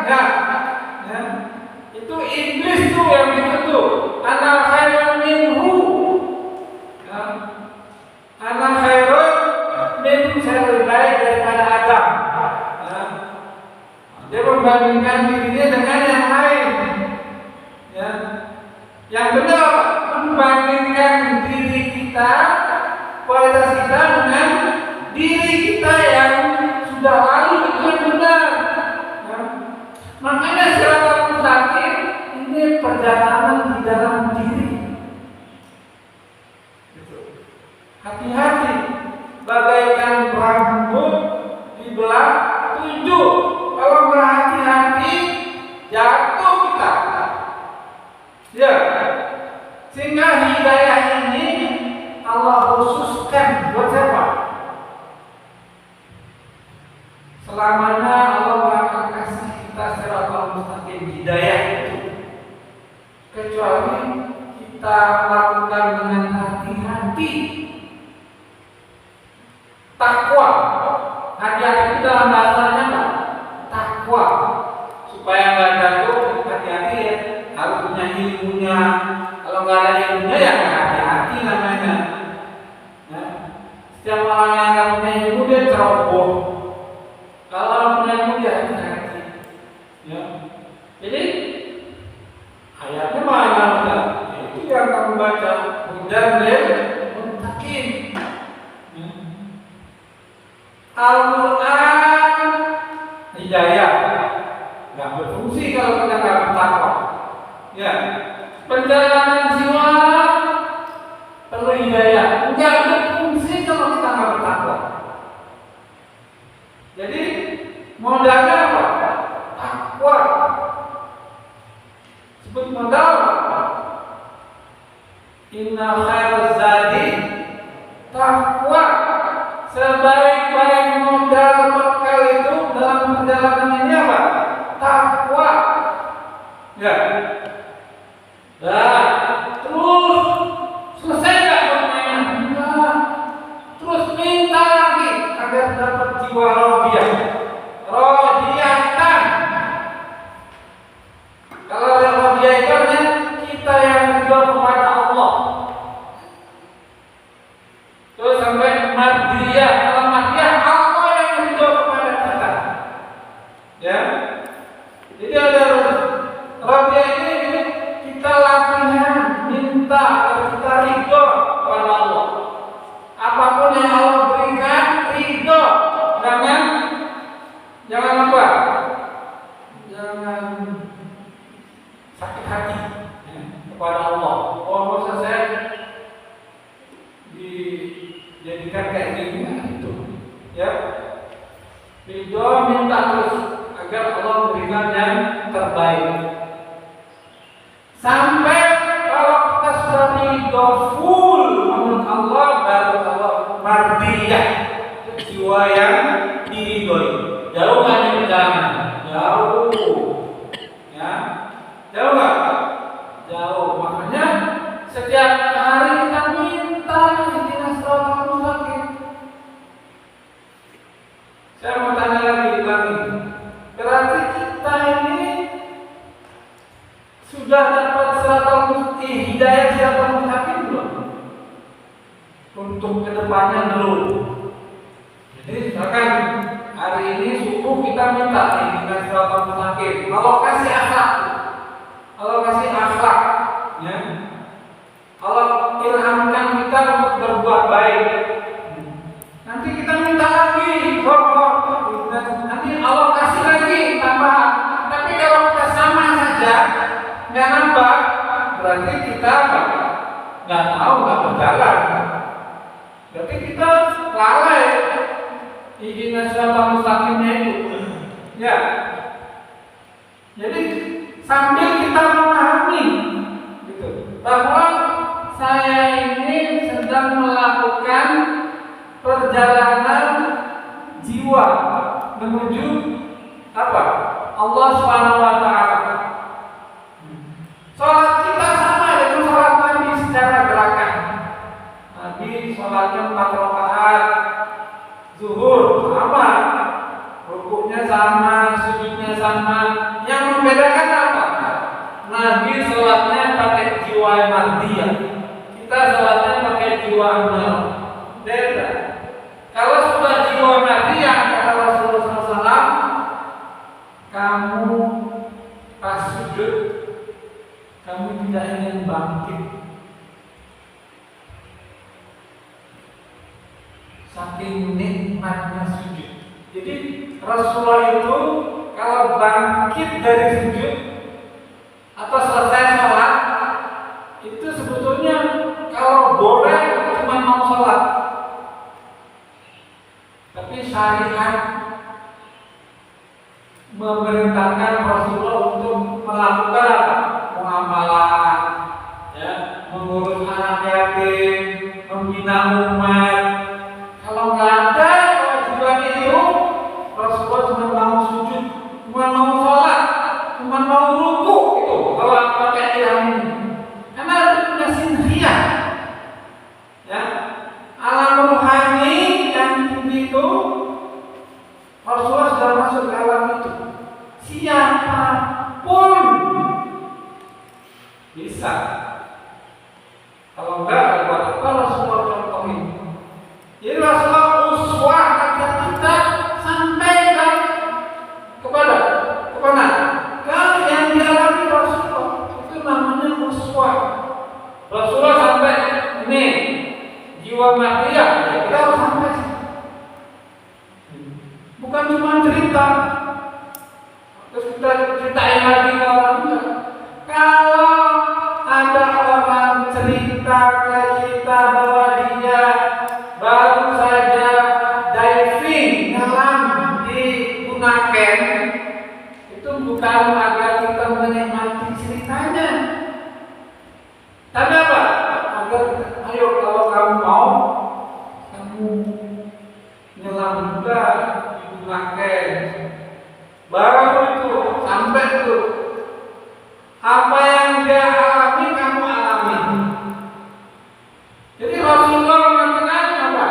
Ya. Itu iblis tuh yang begitu. Ana khairun minhu. Ana khairun minhu, saya lebih baik daripada Adam. Dia membandingkan dirinya dengan yang lain. Ya. Yang benar membandingkan diri kita, kualitas kita dengan diri kita yang sudah lalu, itu yang benar. Ya. Makanya siratal mustaqim ini perjalanan di dalam diri. Hati-hati, bagaikan rambut dibelah 7. Kalau nggak hati-hati, jatuh kita. Ya, sehingga hidayah ini Allah khususkan buat siapa? Selamanya Allah akan kasih kita siratal mustaqim, hidayah itu, kecuali kita lakukan dengan hati-hati. Takwa, hati-hati itu dalam bahasanya apa? Takwa. supaya nggak jatuh, hati-hati ya, harus punya ilmunya. Kalau nggak ada ilmunya ya nggak hati-hati namanya. Ya. Setiap orang yang nggak punya ilmu dia ceroboh. Kalau orang punya ilmu dia hati-hati. Ya. Jadi ayatnya mana Ustaz? Itu yang kamu baca. Dan dia mutakin. Al-Quran hidayah nggak berfungsi kalau kita nggak bertakwa. Ya, perjalanan jiwa perlu hidayah, nggak berfungsi kalau kita nggak bertakwa. Jadi modalnya apa? Takwa. Sebut modal. Inna khairaz zadi takwa. Sebaik-baik modal bekal itu dalam perjalanan ini apa? Takwa. Ya. Nah, terus selesai nggak permainan? Enggak. Terus minta lagi agar dapat jiwa rodiyah. Rodiyatan. Kalau ada rodiyah itu artinya kita yang berdoa kepada Allah. Terus sampai mardiyah. Kalau mardiyah Allah yang berdoa kepada kita. Ya. Jadi ada rodiyah ini kita latihan minta agar kita ridho kepada Allah. Apapun yang Allah berikan ridho. Jangan apa? Jangan sakit hati kepada Allah. Oh, masa saya dijadikan kayak gini itu, ya. Ridho minta terus agar Allah memberikan yang terbaik. Sampai kalau kita sudah ridho full menurut Allah, baru Allah mardiyah, jiwa yang diridhoi. Jauh nggak nih perjalanan? Jauh, ya. Jauh nggak? Jauh. Makanya setiap hari kita minta ihdinas siratal mustaqim. Saya mau tanya lagi. Berarti kita ini sudah dapat hidayah siratal mustaqim belum? Untuk kedepannya belum. Jadi misalkan hari ini subuh kita minta ihdinas siratal mustaqim. Allah kasih akhlak. Ya. Allah ilhamkan kita untuk berbuat baik. Nanti kita minta lagi, nanti Allah kasih lagi tambahan. Tapi kalau kita sama saja, nggak nambah, berarti kita nggak tahu, nggak berjalan. Berarti kita lalai ihdinas siratal mustaqimnya itu. Ya. Jadi sambil kita memahami bahwa saya ini sedang melakukan perjalanan jiwa menuju apa? Allah Subhanahu wa taala. Salat kita sama dengan salat Nabi secara gerakan. Nabi salatnya 4 rakaat. Zuhur sama. Rukuknya sama, sujudnya sama. Yang membedakan apa? Nabi salatnya pakai jiwa mardiyah. Kita salatnya pakai jiwa nol. Beda. Kalau sudah jiwa mardiyah kata Rasulullah SAW, kamu pas sujud, kamu tidak ingin bangkit. Saking nikmatnya sujud. Jadi Rasulullah itu kalau bangkit dari sujud atau selesai sholat, itu sebetulnya kalau boleh cuma mau sholat. Tapi syariat memerintahkan Rasulullah untuk melakukan apa? Muamalah, ya, mengurus anak yatim, membina umat. Kalau nggak ada kewajiban itu, Rasulullah cuma mau sujud, cuma mau sholat, cuma mau ruku itu. Kalau pakai ilham ini, karena itu punya sinriah, ya, alam rohani yang tinggi itu, Rasulullah sudah masuk ke alam itu. Siapa cerita, terus kita ceritain lagi ke orang enggak. Kalau ada orang cerita ke kita bahwa dia baru saja diving nyelam di Bunaken, itu bukan agar kita menikmati ceritanya, tapi apa? Agar ayo kalau kamu mau, kamu nyelam juga di Bunaken. Baru itu sampai itu apa yang dia alami kamu alami. Jadi Rasulullah mengatakan apa?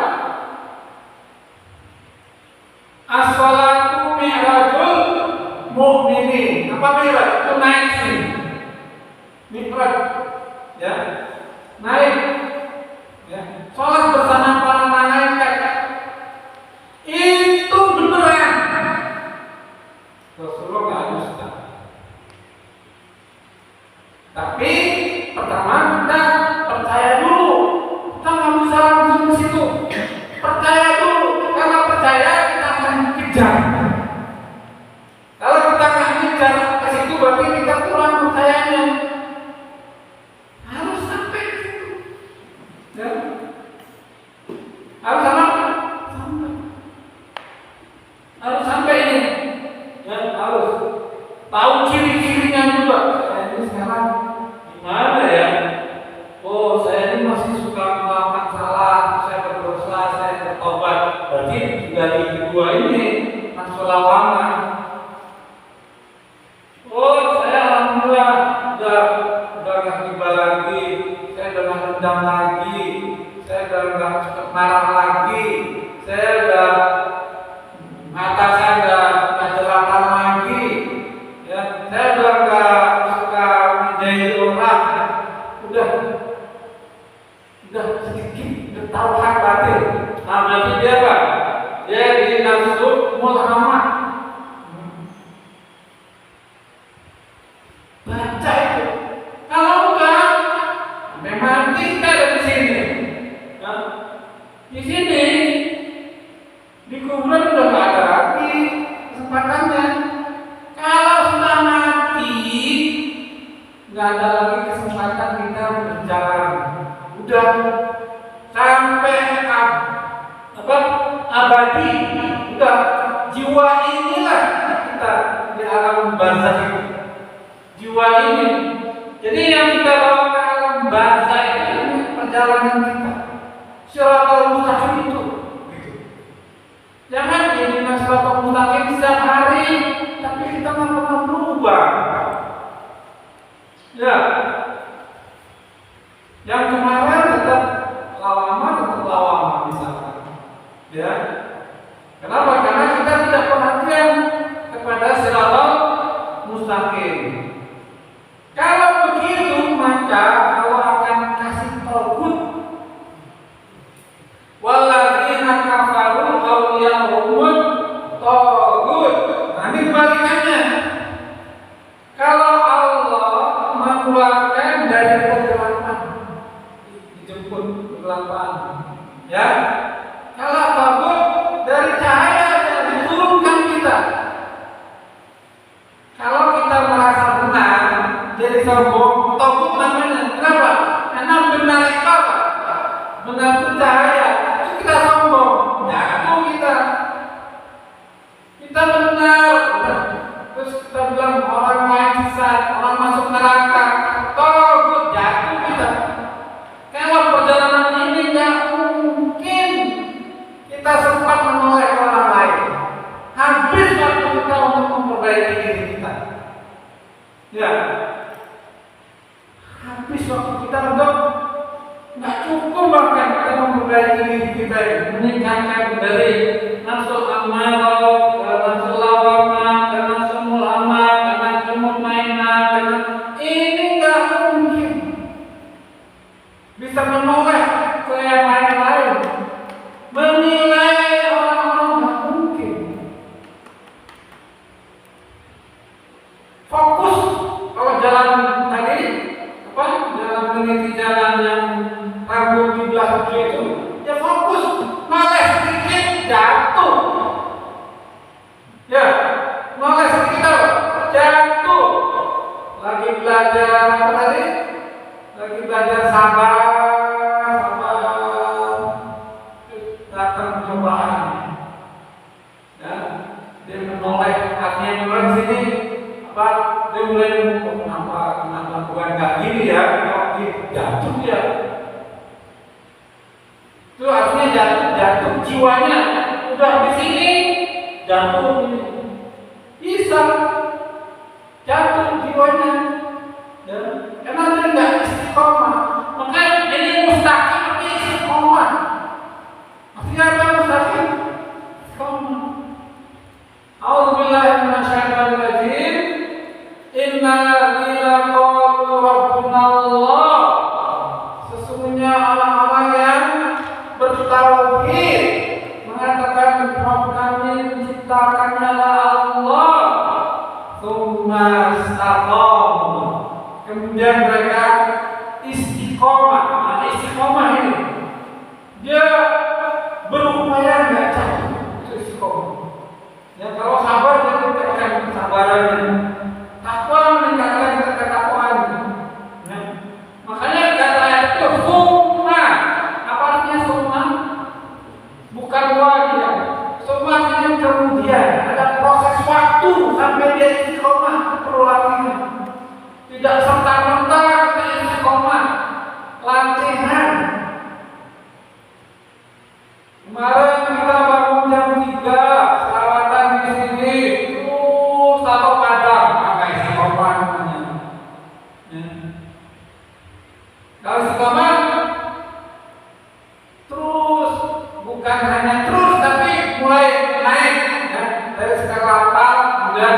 As-salatu mi'rajul mu'minin. Apa mi'raj? Itu naik sih. Mi'raj, ya, naik. Ya. Sholat bersama para malaikat. Itu beneran. Rasulullah nggak dusta. Tapi pertama kita percaya dulu. Kita nggak bisa langsung ke situ. Percaya dulu. Kalau percaya kita akan kejar. Kalau kita nggak kejar ke situ berarti kita kurang percayanya. Harus sampai ke situ. Ya. Harus sampai. Harus sampai ini. Ya, harus tahu ciri-cirinya juga. Ini sekarang gimana ya? Oh, saya ini masih suka melakukan salah, saya berdosa, saya bertobat. Berarti juga di kedua ini masuk lawangan. Oh, saya alhamdulillah udah nggak tiba lagi, saya udah nggak dendam lagi, saya udah nggak marah lagi, saya udah mata saya nggak jelalatan lagi, ya, saya udah nggak suka menjahili orang, udah sedikit, udah tahu hak batin. Nah, berarti dia apa? Dia di nafsu mulhamah. Baca itu. Kalau enggak, sampai mati kita ada di sini. Nah, di sini di kuburan udah nggak ada lagi kesempatannya. Kalau sudah mati, nggak ada lagi kesempatan kita berjalan. Udah sampai abadi. Udah jiwa inilah kita di alam barzakh itu. Jiwa ini. Jadi yang kita bawa ke alam barzakh itu perjalanan kita. Siratal mustaqim itu. Jangan jadi siratal mustaqim setiap hari, tapi kita nggak pernah berubah. Ya. Yang kemarin tetap lawama misalkan. Ya. Kenapa? Karena kita tidak perhatian kepada siratal mustaqim. Kalau begitu maka Allah akan kasih tauhid. Walladzina kafaru awliya'uhum tauhid. Nah, ini kebalikannya. Kalau Allah mengeluarkan dari kegelapan, dijemput kegelapan, ya. Kalau tauhid dari cahaya yang diturunkan kita. Kalau kita merasa benar, jadi sombong, tauhid namanya. Kenapa? Karena benar itu apa? Benar itu cahaya. Itu kita sombong, jatuh kita. Kita benar. Terus kita bilang orang lain sesat, orang masuk neraka. Tauhid jatuh kita. Kalau perjalanan ini nggak mungkin kita sempat menoleh orang lain. Habis waktu kita untuk memperbaiki diri kita. Ya. Habis waktu kita untuk nggak cukup bahkan kita memperbaiki diri kita, meningkatkan dari nafsu ammarah ke nafsu lawamah, ke nafsu mulhamah, ke nafsu mutmainnah. Ini nggak mungkin bisa menoleh ke yang lain-lain, menilai orang-orang nggak mungkin. Fokus kalau jalan tadi apa? Jalan meniti jalan yang rambut di belakang itu, ya fokus, noleh sedikit jatuh. Ya, belajar apa tadi? Lagi belajar sabar, datang cobaan. Ya, dia menoleh, artinya mulai di sini apa? Dia mulai kenapa bukan nggak gini ya? Kok jatuh ya? Itu artinya jatuh jiwanya udah di sini jatuh ini. Bisa jatuh jiwanya, ya. Karena dia nggak istiqomah. Makanya ini mustaqim tapi istiqomah. Artinya apa mustaqim? Istiqomah. A'udzubillahi minasyaitonir rajim. Inna lilladzina qalu rabbuna Allah. Sesungguhnya orang-orang yang bertauhid mengatakan Rabb kami menciptakannya Allah. Kemudian mereka istiqomah. Nah, istiqomah ini dia berupaya nggak jatuh, itu istiqomah. Ya, kalau sabar dia meningkatkan kesabarannya, takwa meningkatkan ketakwaan. Ya. Makanya kata itu summa. Apa artinya summa? Bukan wajib. Summa artinya kemudian ada proses waktu sampai dia istiqomah, perlu latihan. Tidak serta-merta kita istiqomah, latihan. Kemarin kita bangun jam 3, selawatan di sini, terus tato padang, maka istiqomah namanya. Ya. Kalau istiqomah terus, bukan hanya terus tapi mulai naik, ya. Dari skala 8 kemudian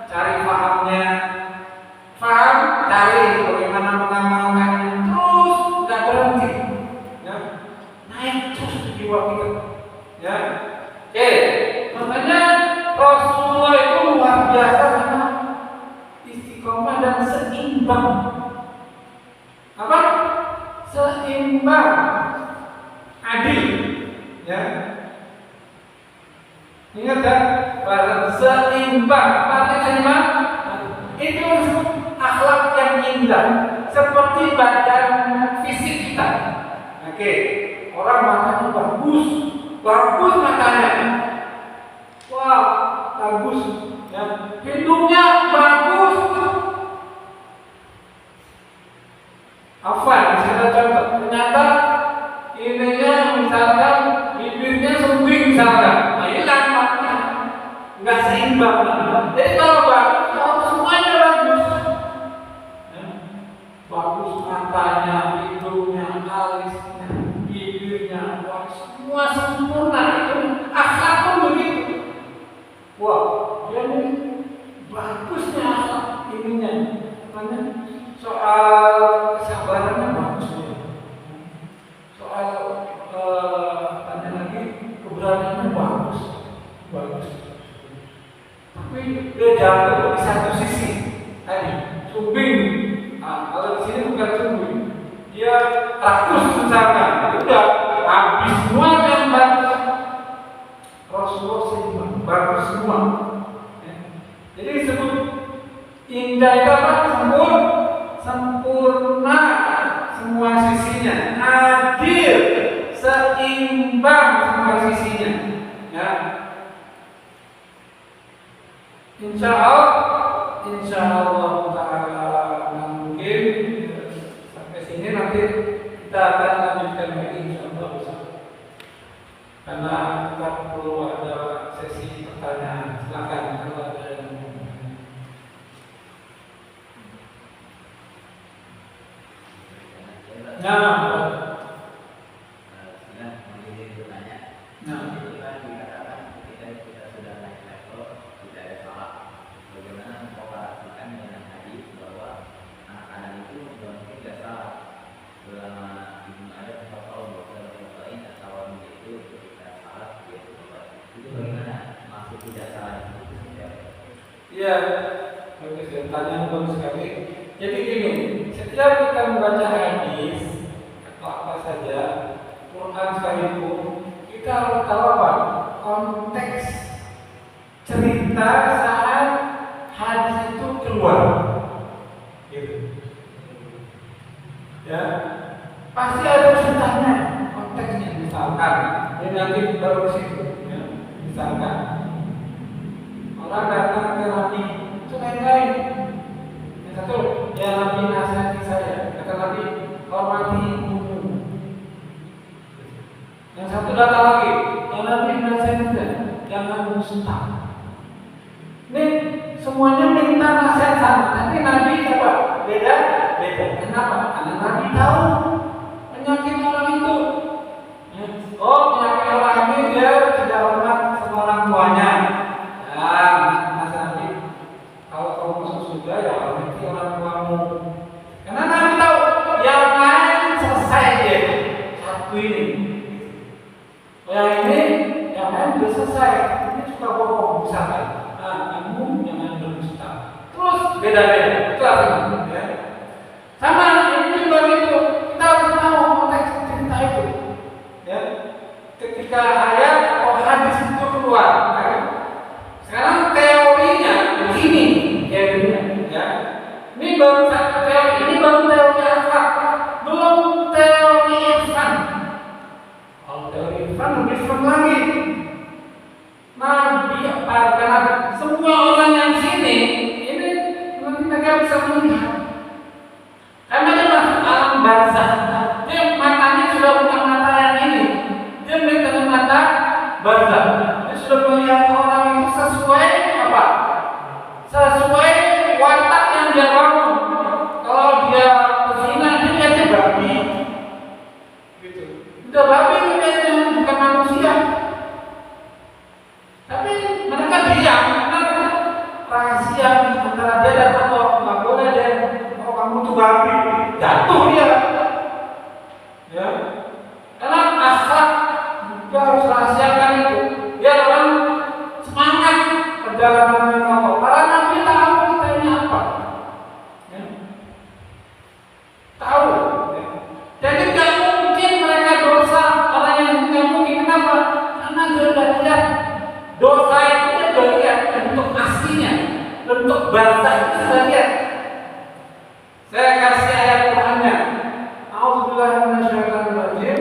cari pahamnya, paham, cari bagaimana mengamalkannya, terus nggak berhenti, ya. Naik terus di jiwa kita, ya. Oke, makanya Rasulullah itu luar biasa karena istiqomah dan seimbang. Apa? Seimbang, adil, ya. Ingat kan? Seimbang, artinya seimbang. Itu disebut akhlak yang indah, seperti badan fisik kita. Oke, orang matanya bagus matanya, wah bagus, ya. Hidungnya bagus. Apa? Misalnya contoh, ternyata ininya misalkan bibirnya sumbing misalkan, nah ini lampaknya nggak seimbang. Jadi kalau bagus, kalau semuanya bagus, ya. Bagus matanya, hidungnya, alisnya, bibirnya, wah, semua sempurna. Itu akhlak pun begitu. Wah, dia ini bagusnya akhlak ininya. Makanya soal kesabarannya bagus ya. Soal tanya lagi keberaniannya bagus. Tapi dia jatuh di satu sisi tadi sumbing. Nah, kalau di sini bukan sumbing, dia rakus misalkan, udah habis semua yang bagus. Rasulullah seimbang, bagus semua. Ya. Jadi disebut indah itu apa? Sempurna semua sisinya, adil, seimbang semua sisinya. Ya. Insya Allah Ta'ala mungkin sampai sini nanti kita akan lanjutkan lagi insya Allah. Karena kita perlu ada sesi pertanyaan. Silakan kalau ada yang ya, bagus ya, pertanyaan bagus sekali. Jadi gini, setiap kita membaca hadis atau apa saja, Quran sekalipun, kita harus tahu apa? Konteks cerita saat hadis itu keluar. Ya. ya pasti ada ceritanya, konteksnya. Misalkan ini nanti baru ke situ, ya. Misalkan orang datang ke Nabi, itu lain-lain. Yang satu, ya Nabi nasihati saya, kata Nabi hormati ibumu. Yang satu datang lagi, ya Nabi nasihati saya, jangan dusta. Ini semuanya minta nasihat sama, tapi Nabi apa? Beda. Kenapa? Karena Nabi tahu penyakit orang itu. Oh, penyakit orang ini dia tidak hormat sama orang tuanya. Ya, nasihat Nabi. Kalau kamu masuk surga ya hormati orang tuamu. Karena Nabi tahu yang lain selesai dia. Satu ini. Yang ini, yang lain sudah selesai. Ini suka bohong misalkan. Kamu jangan berdusta. Terus beda-beda. Itu artinya. Ya. Sama ini juga gitu. Kita harus tahu konteks cerita itu. Ya. Ketika ayat atau hadis itu keluar, ya. Sekarang teorinya begini, teorinya. Ya. Ini baru satu teori. Ini baru teori akhlak. Belum teori irfan. Kalau teori irfan lebih serem lagi. Nabi karena semua orang yang sini ini nanti mereka bisa melihat karena dia masuk alam barzah, dia matanya sudah bukan mata yang ini, dia melihat mata barzah, dia sudah melihat orang itu sesuai apa? Sesuai watak yang dia bangun. Kalau dia berzina dia lihatnya babi, gitu. Udah babi lihatnya bukan manusia. Tapi mereka diam karena rahasia antara dia dan Allah. Nggak boleh deh, kalau kamu tuh babi, jatuh dia. Ya, karena akhlak dia harus rahasiakan itu. Biar orang semangat perjalanan dengan Allah. Karena Nabi tahu kita ini apa. Ya. Tahu. Ya. Jadi nggak mungkin mereka dosa. Orang yang nggak mungkin kenapa? Karena dia udah lihat. Dosa itu sudah lihat bentuk aslinya, bentuk barzah itu sudah lihat. Saya kasih ayat Qurannya. A'udzubillahi minasyaitonir rajim.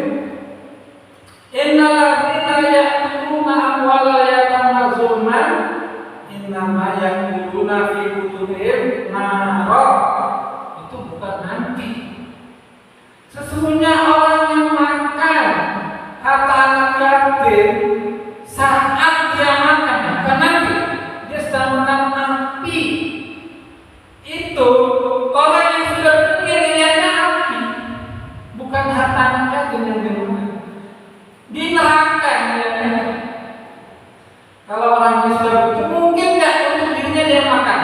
Innal ladzina ya'kuluna amwalal yatama zulman innama ya'kuluna fi butunihim nara. Itu bukan nanti. Sesungguhnya orang yang makan harta anak yatim saat dia makan, bukan nanti, dia sedang makan api. Itu orang yang sudah lihatnya api, bukan harta anak yatim yang dia makan. Di neraka lihatnya. Kalau orang yang sudah begitu, mungkin nggak untuk dirinya dia makan?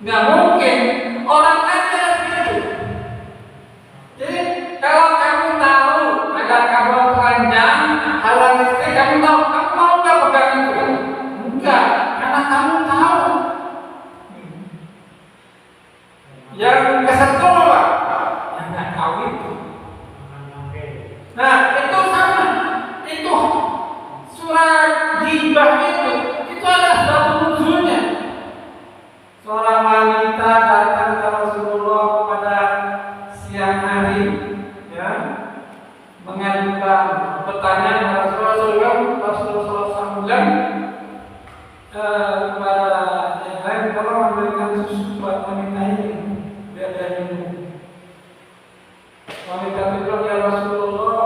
Nggak mungkin. Orang aja begitu. Jadi kalau kamu tahu ada kabel telanjang halang listrik, kamu tahu, kamu mau nggak pegang itu? Enggak, karena kamu tahu. Yang kesentuh apa? Yang nggak tahu itu. Nah, itu sama. Itu surat ghibah itu ada sebab nuzulnya. Seorang wanita datang ke Rasulullah pada siang hari, ya, mengajukan pertanyaan kepada Rasulullah SAW kepada yang lain, kalau memberikan susu buat wanita ini biar dia minum. Wanita itu bilang, ya Rasulullah,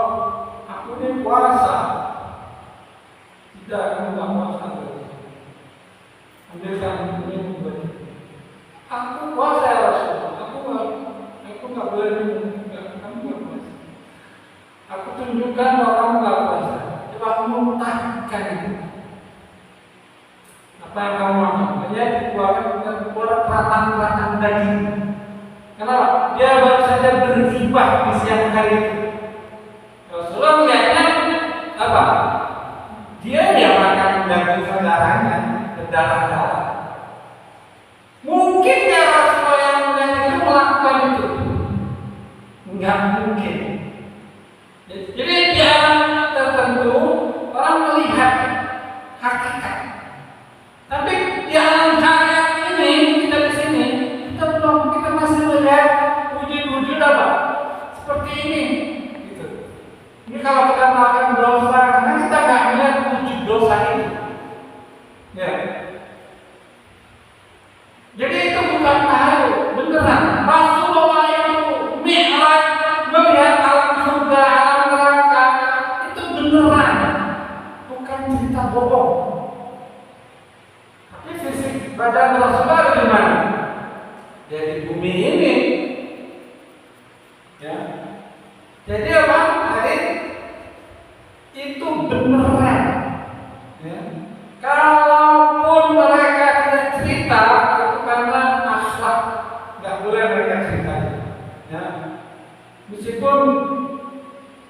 aku ini puasa. Tidak, kamu nggak puasa. Ambilkan minum. Aku puasa ya Rasulullah. Aku nggak boleh minum. Kamu nggak puasa. Aku tunjukkan bahwa kamu nggak puasa. Coba kamu muntahkan itu. Apa yang kamu makan? Hanya dikeluarkan peratan-peratan daging. Kenapa? Dia baru saja bergibah di siang hari itu. Rasulullah melihatnya apa? Dia makan daging saudaranya, berdarah-darah. Mungkin ya Rasulullah yang melihat itu melakukan itu? Enggak mungkin. Jadi di alam tertentu orang melihat hakikat. Tapi di alam hayat ini, kita di sini, kita masih melihat wujud-wujud apa? Dan Rasulullah di mana? Ya di bumi ini. Ya. Jadi apa? Jadi itu beneran. Ya. Kalaupun mereka tidak cerita, itu karena akhlak, nggak boleh mereka cerita. Ya. Meskipun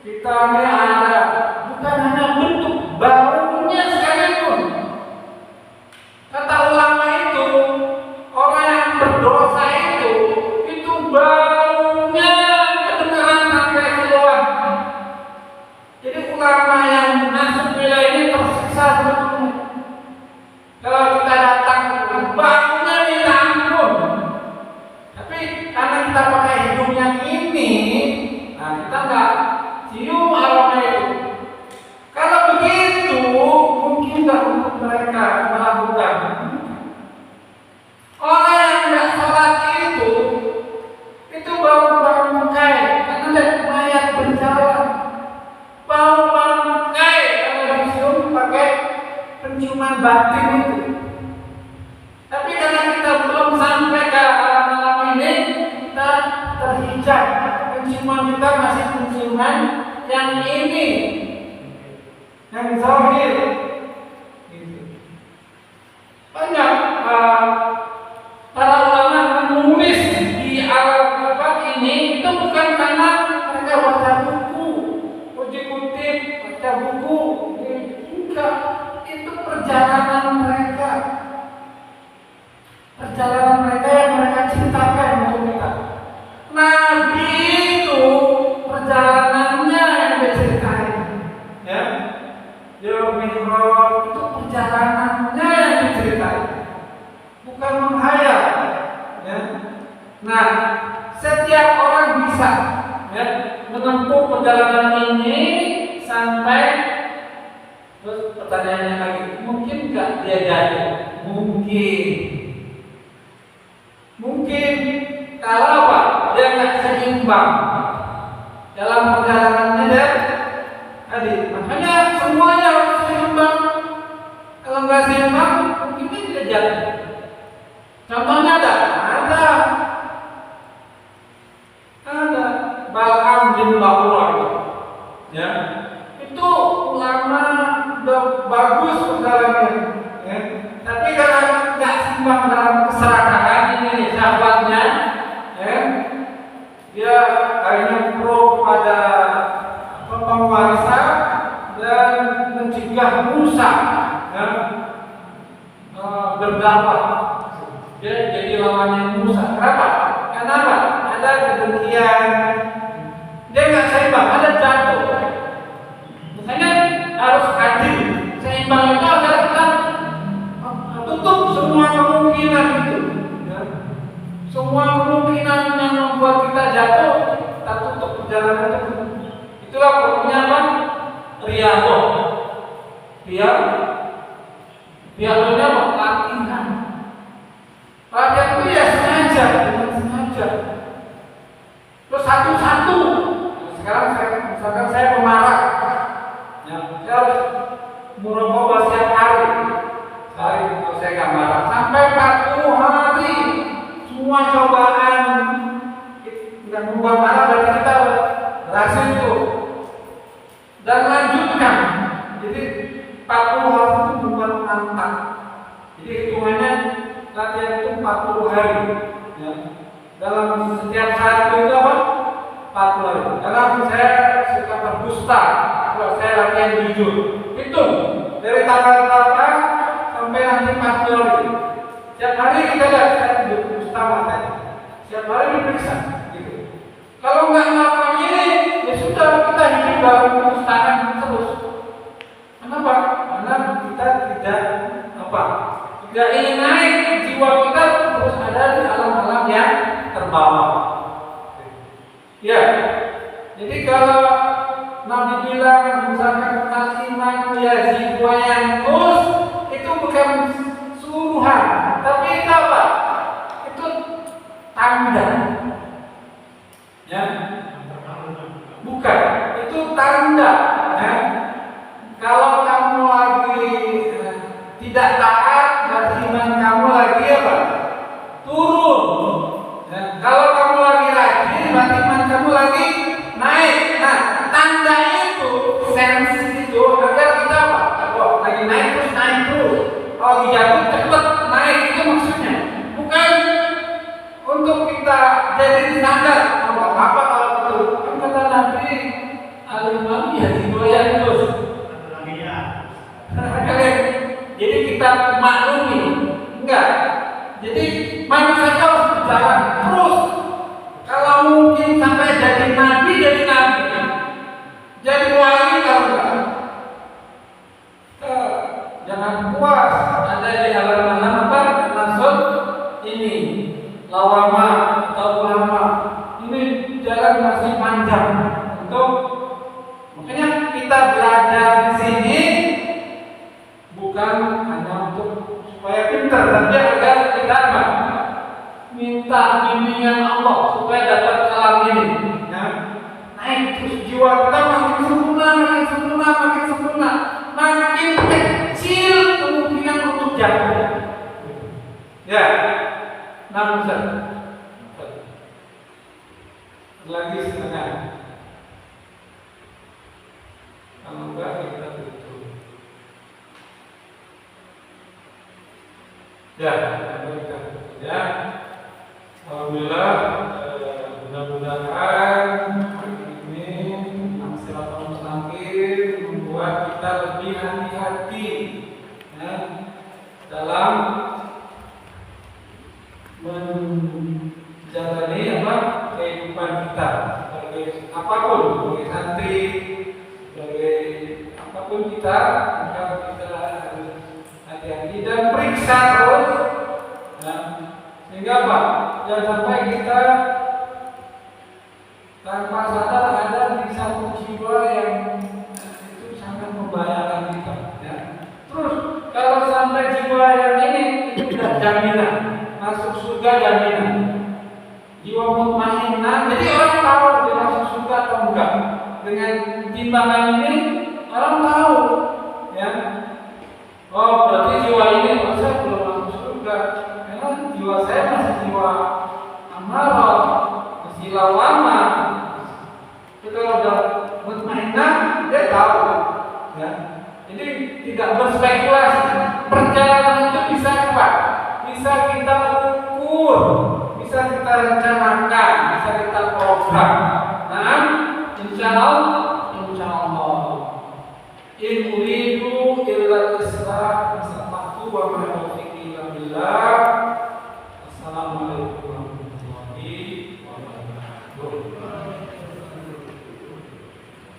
kita ini ada, bukan hanya bentuk baunya sekalipun. Kata ulama itu, orang yang berdosa itu baunya kedengaran sampai keluar. Jadi ulama yang masuk wilayah ini tersiksa sebetulnya. Kalau kita datang, baunya minta ampun. Tapi karena kita pakai hidung yang ini, nah kita nggak cium aroma itu. Kalau begitu, mungkin nggak untuk mereka melakukan. Orang yang nggak sholat itu bau bangkai, karena lihat mayat berjalan. Bau bangkai kalau dicium pakai penciuman batin itu. Tapi karena kita belum sampai ke alam ini, kita terhijab. Penciuman kita masih penciuman yang ini, yang zahir. Banyak para ulama menulis di alam ini itu bukan karena mereka baca buku, kutip baca buku, enggak. Itu perjalanan mereka yang mereka cintakan untuk kita. Nabi itu perjalanannya yang diceritain, ya. Mi'raj itu perjalanannya yang diceritain, bukan menghayal, ya. Nah, setiap orang bisa, ya, menempuh perjalanan ini sampai. Terus pertanyaannya lagi, mungkin nggak dia jadi? Mungkin kalau apa? Dia nggak seimbang dalam perjalanannya dia tadi. Makanya semuanya harus seimbang. Kalau nggak seimbang, mungkin dia tidak jadi. Contohnya ada Bal'am bin Ba'urah, ya. Itu ulama udah bagus perjalanannya, ya. Tapi kalau nggak seimbang dalam keserakahan ini sahabatnya, ya, dia akhirnya pro pada penguasa dan mencegah Musa, ya, berdakwah. Dia jadi lawannya Musa. Kenapa? Ada kedengkian. Dia nggak seimbang, ada jatuh. Makanya harus adil. Seimbang itu adalah kita tutup semua kemungkinan itu, ya. Semua kemungkinan yang membuat kita jatuh, kita tutup perjalanan itu. Itulah pokoknya apa? Riyadhah. Riyadhahnya apa? Latihan. Latihan itu ya sengaja, dengan sengaja. Terus satu-satu. Sekarang misalkan saya pemarah, ya, saya harus muraqabah setiap hari. Kalau saya gambar sampai 40 hari, semua cobaan yang membuat marah berarti kita berhasil itu. Dan lanjutkan. Jadi 40 hari itu bukan mantap. Jadi hitungannya latihan itu 40 hari, ya. Dalam setiap satu itu apa? 40 hari. Karena saya suka berdusta, kalau saya latihan jujur. Hitung dari tanggal berapa sampai nanti 40 hari. Setiap hari kita lihat saya berdusta matanya. Setiap hari diperiksa, gitu. Kalau nggak melakukan ini, ya sudah kita hidup dalam kedustaan terus. Kenapa? Karena kita tidak ingin naik, jiwa kita terus ada di alam-alam yang terbawah. Ya, jadi kalau Nabi bilang misalkan al-iman yazid wa yanqus, itu bukan suruhan, tapi itu apa? Itu tanda. Ya, bukan, itu tanda. Ya. Kalau kamu lagi tidak taat, berarti iman kamu lagi apa? Jadi manusia harus berjalan terus. Kalau mungkin sampai jadi nabi, jadi wali kalau enggak. Jangan puas ada di halaman apa nasab ini lawama atau ulama. Ini jalan masih panjang untuk makanya kita belajar di sini bukan hanya untuk supaya pintar, tapi agar kita minta bimbingan Allah supaya dapat kalam ini. Ya. Naik terus jiwa kita makin sempurna, makin kecil kemungkinan untuk jatuh. Ya, nah Ustaz. Lagi setengah. Kalau enggak kita tutup. Ya, ya. Alhamdulillah, mudah-mudahan ini Siratal Mustaqim membuat kita lebih hati-hati ya, dalam menjalani kehidupan kita sebagai apapun, sebagai santri, sebagai apapun kita, maka kita harus hati-hati dan periksa terus. Ya. Sehingga apa? Jangan sampai kita tanpa sadar ada di satu jiwa yang itu sangat membahayakan kita. Ya. Terus kalau sampai jiwa yang ini itu sudah jaminan masuk surga, jaminan. Jiwa mutmainnah. Jadi orang tahu dia masuk surga atau enggak. Dengan timbangan ini orang tahu. Ya. Oh berarti jiwa ini masa belum masuk surga. Jiwa saya masih jiwa amarah, masih lawama. Itu kalau udah mutmainnah, dia tahu. Ya. Jadi tidak berspekulasi. Perjalanan itu bisa apa? Bisa kita ukur, bisa kita rencanakan, bisa kita program. Nah, insya Allah, in uridu